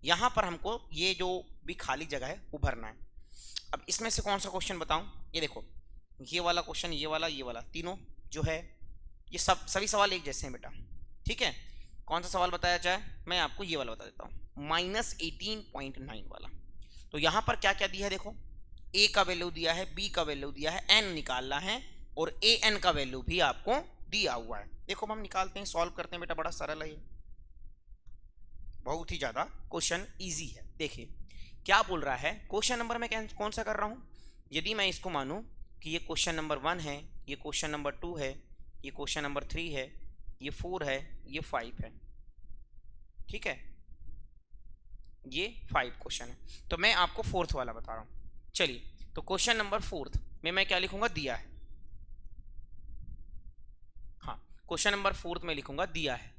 यहां पर हमको ये जो भी खाली जगह है वो भरना है। अब इसमें से कौन सा क्वेश्चन बताऊं? ये देखो, ये वाला क्वेश्चन, ये वाला तीनों जो है ये सभी सवाल एक जैसे हैं बेटा। ठीक है, कौन सा सवाल बताया जाए? मैं आपको ये वाला बता देता हूँ, -18.9 वाला। तो यहां पर क्या क्या दिया है देखो, a का वैल्यू दिया है, b का वैल्यू दिया है, n निकालना है और an का वैल्यू भी आपको दिया हुआ है। देखो हम निकालते हैं, सॉल्व करते हैं बेटा, बड़ा सरल है ये, बहुत ही ज्यादा क्वेश्चन इजी है। देखिए क्या बोल रहा है, क्वेश्चन नंबर में कौन सा कर रहा हूं? यदि मैं इसको मानूं कि ये क्वेश्चन नंबर 1 है, ये क्वेश्चन नंबर 2 है, ये क्वेश्चन नंबर 3 है, ये 4 है, ये 5 है। ठीक है, ये 5 क्वेश्चन है, तो मैं आपको 4th वाला बता रहा हूं। चलिए, तो क्वेश्चन नंबर 4th में मैं क्या लिखूंगा? दिया है। हाँ, क्वेश्चन नंबर 4th में लिखूंगा दिया है।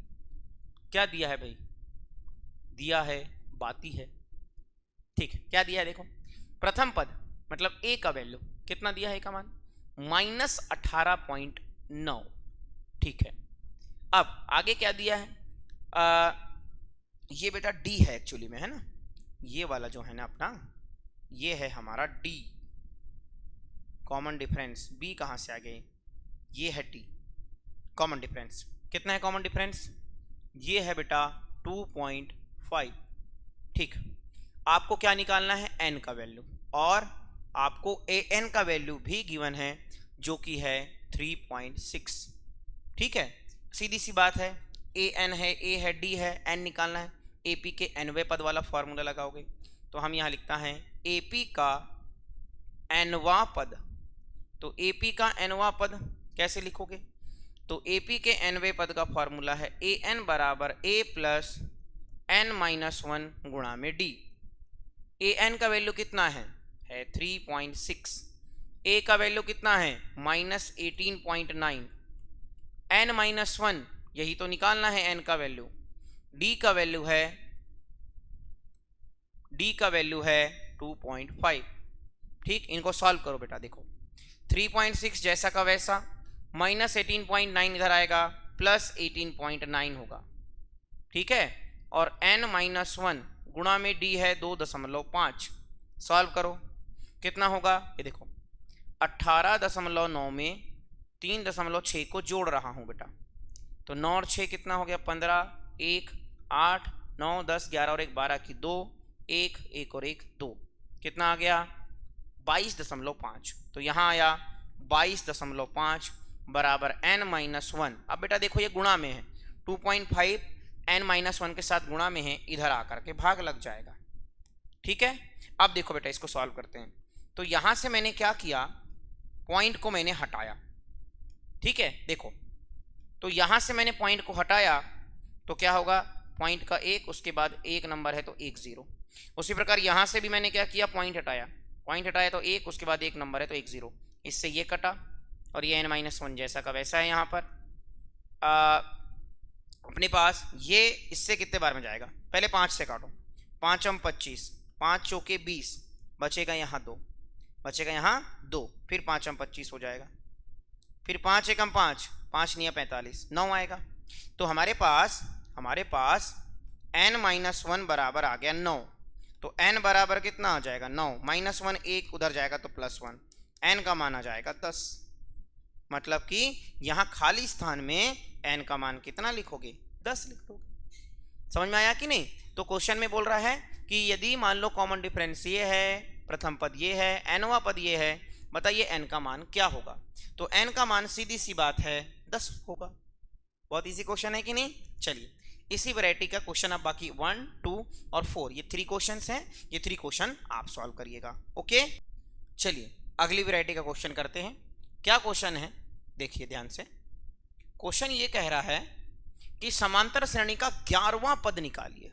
क्या दिया है भाई? दिया है, बाती है। ठीक है, क्या दिया है देखो, प्रथम पद मतलब a का वैल्यू कितना दिया है? a का मान -18.9। ठीक है, अब आगे क्या दिया है? ये बेटा d है एक्चुअली में, है ना, ये वाला जो है ना अपना, ये है हमारा d, कॉमन डिफरेंस। b कहां से आ गए? ये है t, कॉमन डिफरेंस कितना है? कॉमन डिफरेंस ये है बेटा 2.5। ठीक, आपको क्या निकालना है? n का वैल्यू, और आपको an का वैल्यू भी गिवन है जो कि है 3.6। ठीक है, सीधी सी बात है, an है, a है, d है, n निकालना है। ap के nवें पद वाला फॉर्मूला लगाओगे तो हम यहां लिखता है ap का nवां पद। तो ap का nवां पद कैसे लिखोगे? तो ap के nवें पद का फॉर्मूला है an बराबर a + n-1 गुणा में d। an का वैल्यू कितना है? 3.6। a का वैल्यू कितना है? -18.9। n-1 यही तो निकालना है n का वैल्यू। d का वैल्यू है 2.5। ठीक, इनको सॉल्व करो बेटा। देखो 3.6 जैसा का वैसा, -18.9 इधर आएगा, +18.9 होगा। ठीक है, और n-1 गुणा में d है 2.5। सॉल्व करो, कितना होगा? ये देखो 18.9 में 3.6 को जोड़ रहा हूं बेटा, तो 9 और 6 कितना हो गया? 15, 1 8 9 10 11 और 1 12 की 2, 1 1 और 1 2, कितना आ गया? 22.5। तो यहां आया 22.5 बराबर n-1। अब बेटा देखो ये गुणा में है, 2.5 n-1 के साथ गुणा में है, इधर आकर के भाग लग जाएगा। ठीक है, अब देखो बेटा इसको सॉल्व करते हैं। तो यहां से मैंने क्या किया, पॉइंट को मैंने हटाया। ठीक है, देखो तो यहां से मैंने पॉइंट को हटाया तो क्या होगा, पॉइंट का 1, उसके बाद 1 नंबर है तो 1 0। उसी प्रकार यहां से भी मैंने क्या किया, पॉइंट हटाया तो 1, उसके बाद 1 नंबर है तो 1 0। इससे ये कटा और ये n-1 जैसा का वैसा है। यहाँ पर अपने पास ये इससे कितने बार में जाएगा, पहले 5 से काटो, 5 हम 25, 5 चौके 20, बचेगा यहाँ 2, बचेगा यहाँ 2, फिर 5 हम 25 हो जाएगा, फिर 5 एकम 5, 5 नहीं 45, 9 आएगा। तो हमारे पास n-1 बराबर आ गया 9। तो n बराबर कितना आ जाएगा 9, -1 1 उधर जाएगा तो +1, n का मान आ जाएगा 10। मतलब कि यहाँ खाली स्थान में n का मान कितना लिखोगे, 10 लिख दोगे। समझ में आया कि नहीं। तो क्वेश्चन में बोल रहा है कि यदि मान लो कॉमन डिफरेंस ये है, प्रथम पद ये है, nवां पद ये है, बताइए n का मान क्या होगा। तो n का मान सीधी सी बात है 10 होगा। बहुत इजी क्वेश्चन है कि नहीं। चलिए इसी वैरायटी का क्वेश्चन अब बाकी 1, 2 और 4 ये 3 क्वेश्चंस हैं, ये 3 क्वेश्चन आप सॉल्व करिएगा। ओके, चलिए अगली वैरायटी का क्वेश्चन करते हैं। क्या क्वेश्चन है, देखिए ध्यान से। क्वेश्चन ये कह रहा है कि समांतर श्रेणी का 11वां पद निकालिए।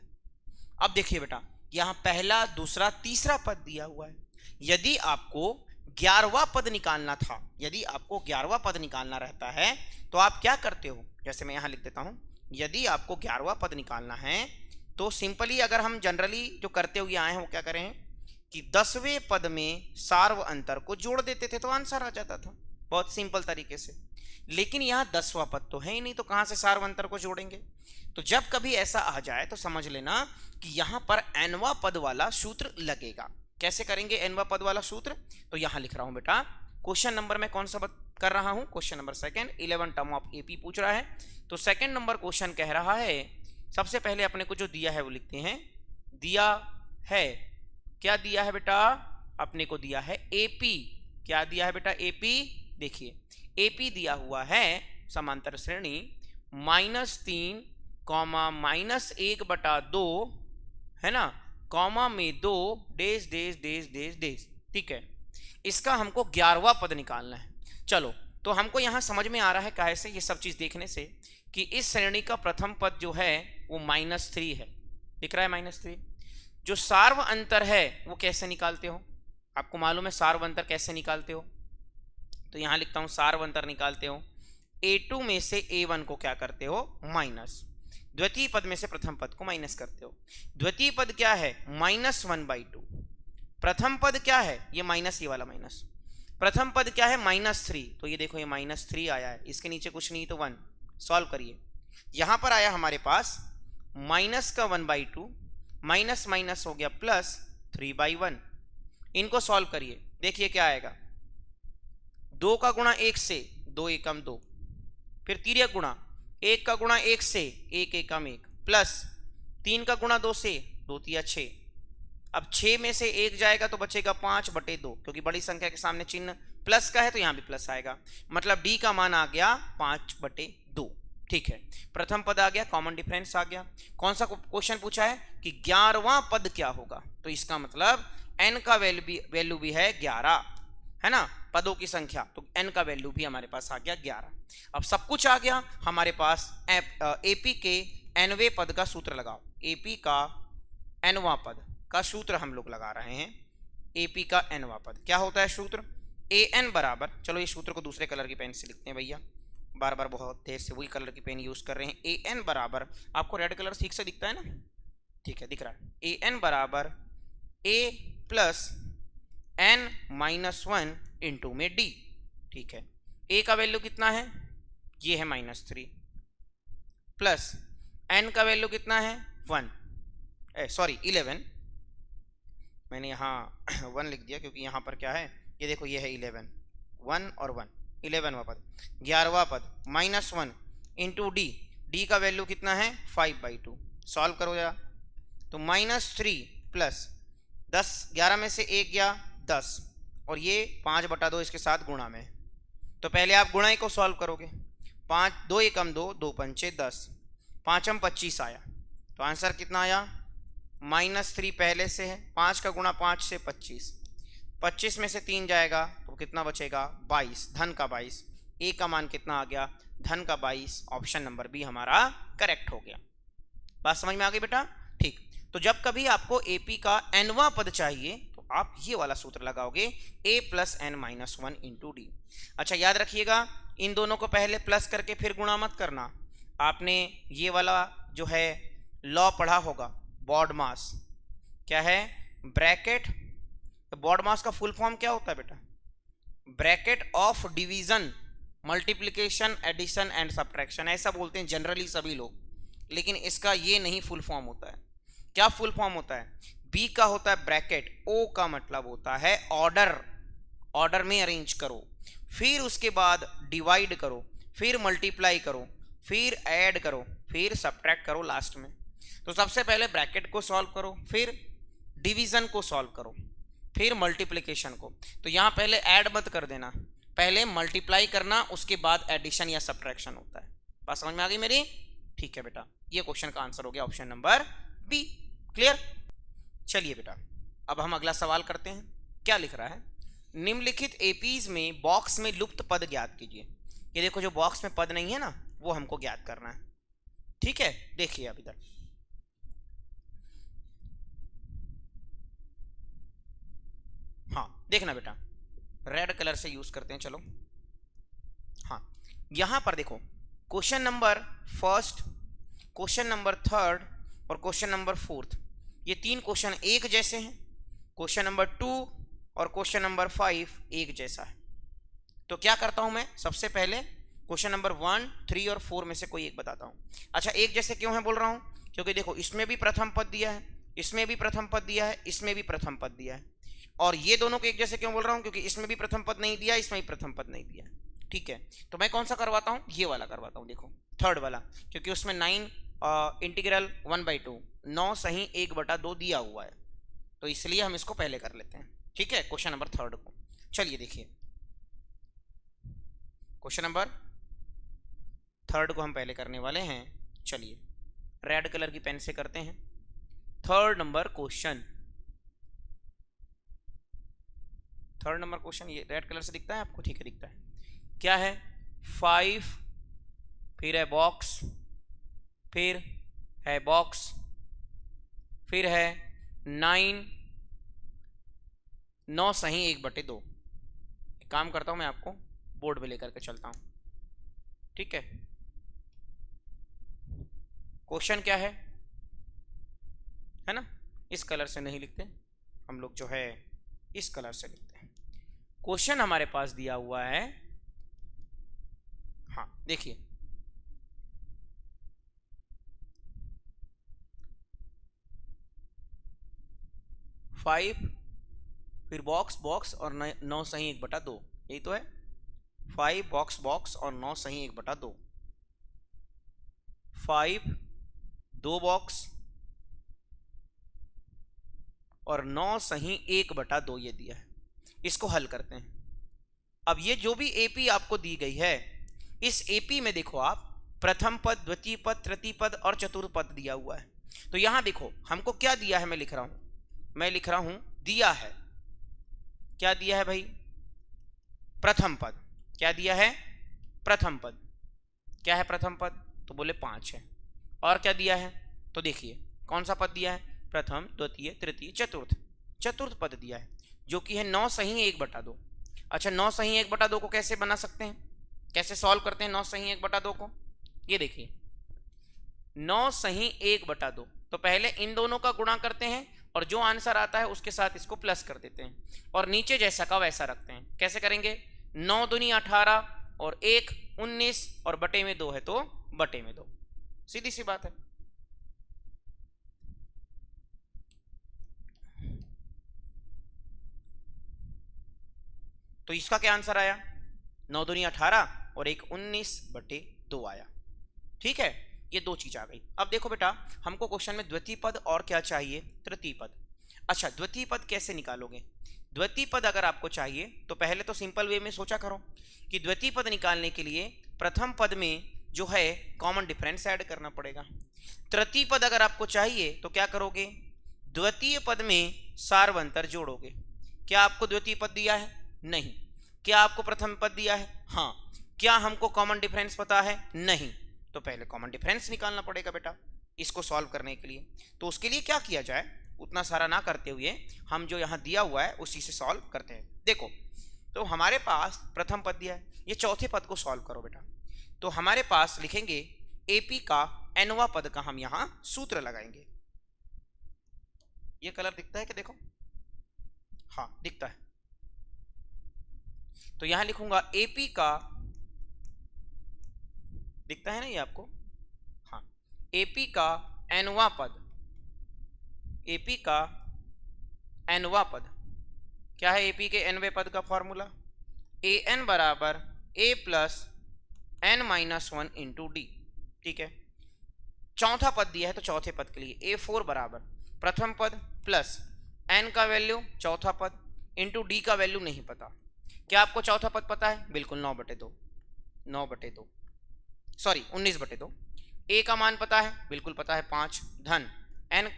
अब देखिए बेटा, यहां पहला, दूसरा, तीसरा पद दिया हुआ है। यदि आपको 11वां पद निकालना था, यदि आपको 11वां पद निकालना रहता है तो आप क्या करते हो, जैसे मैं यहां लिख देता हूं, यदि आपको 11वां पद निकालना है तो सिंपली अगर हम जनरली जो करते हुए आए हैं वो क्या करें कि 10वें पद में सार्व अंतर को जोड़ देते थे तो आंसर आ जाता था, बहुत सिंपल तरीके से। लेकिन यहाँ 10वां पद तो है ही नहीं, तो कहां से सार्व अंतर को जोड़ेंगे। तो जब कभी ऐसा आ जाए तो समझ लेना कि यहां पर nवां पद वाला सूत्र लगेगा। कैसे करेंगे nवां पद वाला सूत्र, तो यहां लिख रहा हूं बेटा। क्वेश्चन नंबर में कौन सा कर रहा हूं, question number 2, 11 term of AP पूछ रहा है। तो सेकंड नंबर क्वेश्चन कह रहा है, सबसे पहले अपने को जो दिया है वो लिखते हैं। दिया है, क्या दिया है बेटा, अपने को दिया है एपी। क्या दिया है बेटा, एपी। देखिए एपी दिया हुआ है समांतर श्रेणी -3, -1/2 है ना, कॉमा में 2 days days days days days. ठीक है, इसका हमको 11वां पद निकालना है। चलो तो हमको यहां समझ में आ रहा है कैसे, ये सब चीज देखने से, कि इस श्रेणी का प्रथम पद जो है वो -3 है, दिख रहा है -3। जो सार्व अंतर है वो कैसे निकालते हो, आपको मालूम है सार्व अंतर कैसे निकालते हो। तो यहां लिखता हूं सार्व अंतर निकालते हो, a2 में से a1 को क्या करते हो, माइनस, द्वितीय पद में से प्रथम पद को माइनस करते हो। द्वितीय पद क्या है, -1/2। प्रथम पद क्या है, ये माइनस, ये वाला माइनस। प्रथम पद क्या है, -3, तो ये देखो ये -3 आया है, इसके नीचे कुछ नहीं तो 1। सॉल्व करिए, यहां पर आया हमारे पास माइनस का 1/2, माइनस माइनस हो गया प्लस 3/1। इनको सॉल्व करिए, देखिए क्या आएगा। 2 का गुणा 1 से 2 एकम 2, फिर तिर्यक गुणा 1 का गुणा 1 से 1 एकम 1, प्लस 3 का गुणा 2 से 2 तिया 6। अब 6 में से 1 जाएगा तो बचेगा 5/2, क्योंकि बड़ी संख्या के सामने चिन्ह प्लस का है तो यहां भी प्लस आएगा, मतलब डी का मान आ गया 5/2। ठीक है, प्रथम पद आ गया, कॉमन डिफरेंस आ गया। कौन सा क्वेश्चन पूछा है कि 11वां पद क्या होगा, तो इसका मतलब n का वैल्यू भी है 11, है ना, पदों की संख्या, तो n का वैल्यू भी हमारे पास आ गया 11। अब सब कुछ आ गया हमारे पास, एपी के nवें पद का सूत्र लगाओ। एपी का nवां पद का सूत्र हम लोग लगा रहे हैं। एपी का nवां पद क्या होता है सूत्र, an बराबर, चलो ये सूत्र को दूसरे कलर की पेन से लिखते हैं भैया, बार बार बहुत देर से वही कलर की पेन यूज कर रहे हैं। an बराबर, आपको रेड कलर ठीक से दिखता है ना, ठीक है दिख रहा है। an बराबर a प्लस n-1 इंटू में d। ठीक है, a का वैल्यू कितना है, ये है -3, प्लस n का वैल्यू कितना है 11, मैंने यहाँ 1 लिख दिया क्योंकि यहाँ पर क्या है, ये देखो ये है 11, 1 और 1, 11वां पद। 11वां पद -1 इंटू डी का वैल्यू कितना है 5/2। सॉल्व करो जरा, तो -3 प्लस 10, 11 में से 1 गया 10, और ये 5/2 इसके साथ गुणा में। तो पहले आप गुणाई को सॉल्व करोगे, 5 2 एकम 2, 2 पंचे 10, 5 25 आया, तो आंसर कितना आया, -3 पहले से है, 5 का गुणा 5 से 25, 25 में से 3 जाएगा तो कितना बचेगा 22, धन का 22, ए का मान कितना आ गया, धन का 22। ऑप्शन नंबर बी हमारा करेक्ट हो गया। बात समझ में आ गई बेटा? ठीक। तो जब कभी आपको एपी का nवां पद चाहिए तो आप ये वाला सूत्र लगाओगे, a + n - 1 × d। अच्छा याद रखिएगा, इन दोनों को पहले प्लस करके फिर गुणा मत करना। आपने ये वाला जो है लॉ पढ़ा होगा, बॉड मास। क्या है? ब्रैकेट। बॉड मास का फुल फॉर्म क्या होता है बेटा? Bracket of division, multiplication, addition and subtraction, ऐसा बोलते हैं जनरली सभी लोग, लेकिन इसका ये नहीं फुल फॉर्म होता है। क्या फुल फॉर्म होता है? बी का होता है ब्रैकेट, ओ का मतलब होता है ऑर्डर, ऑर्डर में अरेंज करो, फिर उसके बाद डिवाइड करो, फिर मल्टीप्लाई करो, फिर ऐड करो, फिर सब्ट्रैक्ट करो लास्ट में। तो सबसे पहले ब्रैकेट को सॉल्व करो, फिर डिवीजन को सॉल्व करो, फिर मल्टीप्लिकेशन को। तो यहां पहले ऐड मत कर देना, पहले मल्टीप्लाई करना, उसके बाद एडिशन या सब्ट्रैक्शन होता है। बात समझ में आ गई मेरी? ठीक है बेटा, ये क्वेश्चन का आंसर हो गया ऑप्शन नंबर बी। क्लियर? चलिए बेटा, अब हम अगला सवाल करते हैं। क्या लिख रहा है? निम्नलिखित एपीज में बॉक्स में लुप्त पद ज्ञात कीजिए। ये देखो, जो बॉक्स में पद नहीं है ना, वो हमको ज्ञात करना है। ठीक है, देखिए अब इधर, हाँ देखना बेटा, रेड कलर से यूज करते हैं। चलो हाँ, यहां पर देखो, question number first, question number third और क्वेश्चन नंबर फोर्थ, ये 3 क्वेश्चन एक जैसे हैं। क्वेश्चन नंबर 2 और क्वेश्चन नंबर 5 एक जैसा है। तो क्या करता हूं मैं, सबसे पहले क्वेश्चन नंबर 1, 3 और 4 में से कोई एक बताता हूं। अच्छा, एक जैसे क्यों है बोल रहा हूं? क्योंकि देखो, इसमें भी प्रथम पद दिया है, इसमें भी प्रथम पद दिया है, इसमें भी प्रथम पद दिया है। और ये दोनों को एक जैसे क्यों बोल रहा हूं? क्योंकि इसमें भी प्रथम पद नहीं दिया, इसमें भी प्रथम पद नहीं दिया। ठीक है, तो मैं कौन सा करवाता हूं? ये वाला करवाता हूं। देखो, थर्ड वाला, क्योंकि उसमें 9 इंटीग्रल 1/2, 9 सही 1/2 दिया हुआ है, तो इसलिए हम इसको पहले कर लेते हैं। ठीक है, क्वेश्चन नंबर थर्ड को। चलिए देखिए, क्वेश्चन नंबर थर्ड को हम पहले करने वाले हैं। चलिए रेड कलर की पेन से करते हैं। Third number question, third number question ये रेड कलर से दिखता है आपको? ठीक है, दिखता है। क्या है? 5, फिर है बॉक्स, फिर है बॉक्स, फिर है 9, 9 सही 1/2। एक काम करता हूं, मैं आपको बोर्ड पे लेकर के चलता हूं। ठीक है, क्वेश्चन क्या है ना? इस कलर से नहीं लिखते हम लोग, जो है इस कलर से लिखते हैं। क्वेश्चन हमारे पास दिया हुआ है, हाँ देखिए, फाइव, फिर बॉक्स बॉक्स और 9 सही 1/2, यही तो है। 5 बॉक्स बॉक्स और 9 सही 1/2, 5 2 बॉक्स और 9 सही 1/2 ये दिया है। इसको हल करते हैं। अब ये जो भी एपी आपको दी गई है, इस एपी में देखो आप, प्रथम पद, द्वितीय पद, तृतीय पद और चतुर्थ पद दिया हुआ है। तो यहां देखो हमको क्या दिया है, मैं लिख रहा हूं दिया है। क्या दिया है भाई? प्रथम पद। क्या दिया है? प्रथम पद। क्या है प्रथम पद? तो बोले 5 है। और क्या दिया है? तो देखिए कौन सा पद दिया है? प्रथम, द्वितीय, तृतीय, चतुर्थ, चतुर्थ पद दिया है, जो कि है 9 सही 1/2। अच्छा, 9 सही 1/2 को कैसे बना सकते हैं, कैसे सॉल्व करते हैं 9 सही 1/2 को? ये देखिए, 9 सही 1/2, तो पहले इन दोनों का गुणा करते हैं और जो आंसर आता है उसके साथ इसको प्लस कर देते हैं, और नीचे जैसा का वैसा रखते हैं। कैसे करेंगे? 9 दूनी 18 और 1 19 और बटे में 2 है तो बटे में 2, सीधी सी बात है। तो इसका क्या आंसर आया? 9 दूनी 18 और 1 19/2 आया। ठीक है, ये 2 चीज आ गई। अब देखो बेटा, हमको क्वेश्चन में द्वितीय पद और क्या चाहिए? तृतीय पद। अच्छा, द्वितीय पद कैसे निकालोगे? द्वितीय पद अगर आपको चाहिए तो पहले तो सिंपल वे में सोचा करो कि द्वितीय पद निकालने के लिए प्रथम पद में जो है कॉमन डिफरेंस ऐड करना पड़ेगा। तृतीय पद अगर आपको चाहिए तो क्या करोगे, द्वितीय पद में सार्वंतर जोड़ोगे। क्या आपको द्वितीय पद दिया है? नहीं। क्या आपको प्रथम पद दिया है? हाँ। क्या हमको कॉमन डिफरेंस पता है? नहीं। तो पहले कॉमन डिफरेंस निकालना पड़ेगा बेटा इसको सॉल्व करने के लिए। तो उसके लिए क्या किया जाए, उतना सारा ना करते हुए हम जो यहाँ दिया हुआ है उसी से सॉल्व करते हैं। देखो, तो हमारे पास प्रथम पद दिया है, ये चौथे पद को सॉल्व करो बेटा। तो हमारे पास लिखेंगे एपी का एनवा पद का हम यहां सूत्र लगाएंगे। ये कलर दिखता है कि देखो, हाँ दिखता है। तो यहां लिखूंगा एपी का, दिखता है ना ये आपको, हाँ, एपी का एनवा पद, एपी का एनवा पद क्या है? एपी के एनवे पद का फॉर्मूला ए एन बराबर A plus N minus one into D. ठीक है, चौथा पद दिया है तो चौथे पद के लिए A4 बराबर प्रथम पद प्लस n का वैल्यू चौथा पद इंटू डी का वैल्यू नहीं पता। क्या आपको चौथा पद पता है? बिल्कुल, 9/2, 9/2 सॉरी 19/2। a का मान पता है? बिल्कुल पता है, 5 धन n,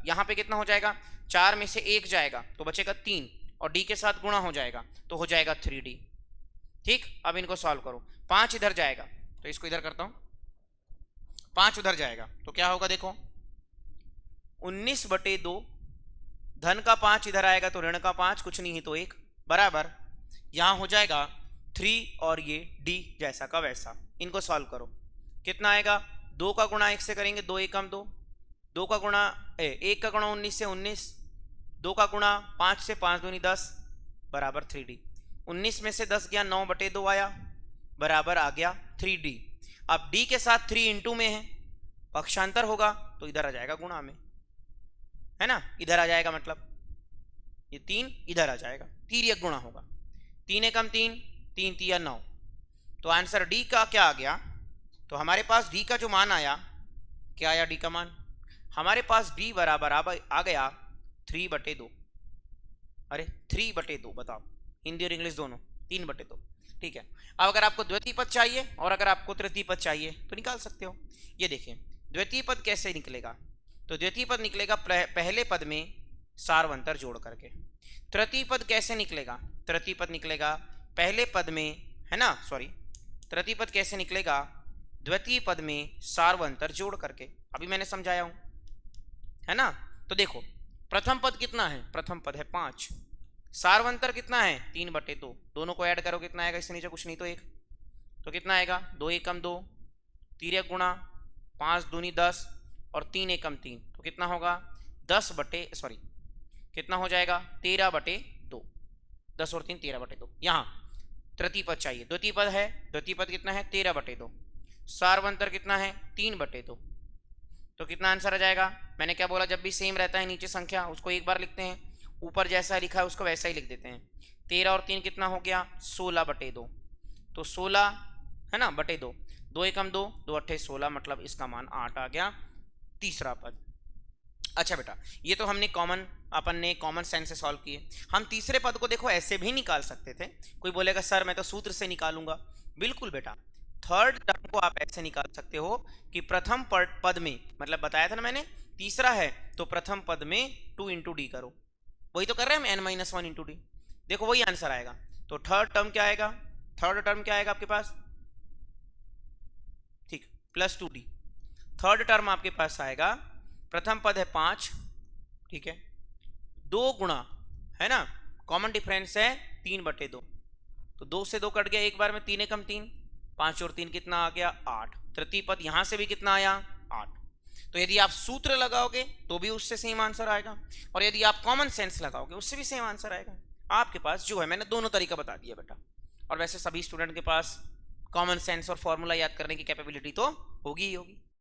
यहाँ पे कितना हो जाएगा, 4 में से 1 जाएगा तो बचेगा 3 और d के साथ गुणा हो जाएगा तो हो जाएगा 3d। ठीक, अब इनको सॉल्व करो। 5 इधर जाएगा तो इसको इधर करता हूं, 5 उधर जाएगा तो क्या होगा, देखो 19/2, धन का 5 इधर आएगा तो ऋण का 5, कुछ नहीं है तो 1 बराबर यहां हो जाएगा 3 और ये d जैसा का वैसा। इनको सॉल्व करो, कितना आएगा, 2 का गुणा 1 से करेंगे, 2 एकम 2, 2 का गुणा 1 का गुणा 19 से 19, 2 का गुणा 5 से 5 दूनी 10 बराबर 3d। 19 में से 10 गया, 9/2 आया बराबर आ गया 3d। अब d के साथ 3 इंटू में है, पक्षांतर होगा तो इधर आ जाएगा गुणा में, है ना, इधर आ जाएगा, मतलब ये 3 इधर आ जाएगा, तिर्यक गुणा होगा, 3 एकम 3, 3 तिया 9। तो आंसर d का क्या आ गया, तो हमारे पास d का जो मान आया, क्या आया d का मान, हमारे पास d बराबर आ गया 3/2। अरे 3/2 बताओ, हिंदी और इंग्लिश दोनों, 3/2। ठीक है, अब अगर आपको द्वितीय पद चाहिए और अगर आपको तृतीय पद चाहिए तो निकाल सकते हो। ये देखिए द्वितीय पद कैसे निकलेगा, तो द्वितीय पद निकलेगा पहले पद में सार्वंतर जोड़ करके। तृतीय पद कैसे निकलेगा, तृतीय पद निकलेगा पहले पद में, है ना, सॉरी, तृतीय पद कैसे निकलेगा, द्वितीय पद में सार्वंतर जोड़ करके। अभी मैंने समझाया हूं, है ना। तो देखो प्रथम पद कितना है, प्रथम पद है 5, सार्वंतर कितना है 3/2, दोनों को ऐड करो कितना आएगा, इससे नीचे कुछ नहीं तो 1, तो कितना आएगा, 2 एकम 2, तिर्यक गुणा 5 दूनी 10 और 3 एकम 3, तो कितना होगा 10/, कितना हो जाएगा 13/2, 10 और 3 13/2। यहाँ तृतीय पद चाहिए, द्वितीय पद है, द्वितीय पद कितना है 13/2, सार्वंतर कितना है 3/2, तो कितना आंसर आ जाएगा। मैंने क्या बोला, जब भी सेम रहता है नीचे संख्या उसको एक बार लिखते हैं, ऊपर जैसा लिखा है उसको वैसा ही लिख देते हैं। 13 और 3 कितना हो गया 16/2, तो 16 है ना बटे 2, 2 एकम 2, 2 अट्ठे 16, मतलब इसका मान 8 आ गया, तीसरा पद। अच्छा बेटा, ये तो हमने अपन ने कॉमन सेंस से सॉल्व किए। हम तीसरे पद को देखो ऐसे भी निकाल सकते थे। कोई बोलेगा सर मैं तो सूत्र से निकालूंगा, बिल्कुल बेटा, थर्ड टर्म को आप ऐसे निकाल सकते हो कि प्रथम पद में, मतलब बताया था ना मैंने, तीसरा है तो प्रथम पद में 2 इंटू डी करो, वही तो कर रहे हैं हम, n-1 इंटू डी, देखो वही आंसर आएगा। तो थर्ड टर्म क्या आएगा, थर्ड टर्म क्या आएगा आपके पास, ठीक, +2d। थर्ड टर्म आपके पास आएगा, प्रथम पद है 5, ठीक है, 2 गुणा, है ना, कॉमन डिफरेंस है 3/2, तो 2 से 2 कट गया एक बार में, 3 एकम 3, 5 और 3 कितना आ गया 8। तृतीय पद यहां से भी कितना आया 8। तो यदि आप सूत्र लगाओगे तो भी उससे सेम आंसर आएगा, और यदि आप कॉमन सेंस लगाओगे उससे भी सेम आंसर आएगा। आपके पास जो है, मैंने दोनों तरीका बता दिया बेटा, और वैसे सभी स्टूडेंट के पास कॉमन सेंस और फॉर्मूला याद करने की कैपेबिलिटी तो होगी ही होगी।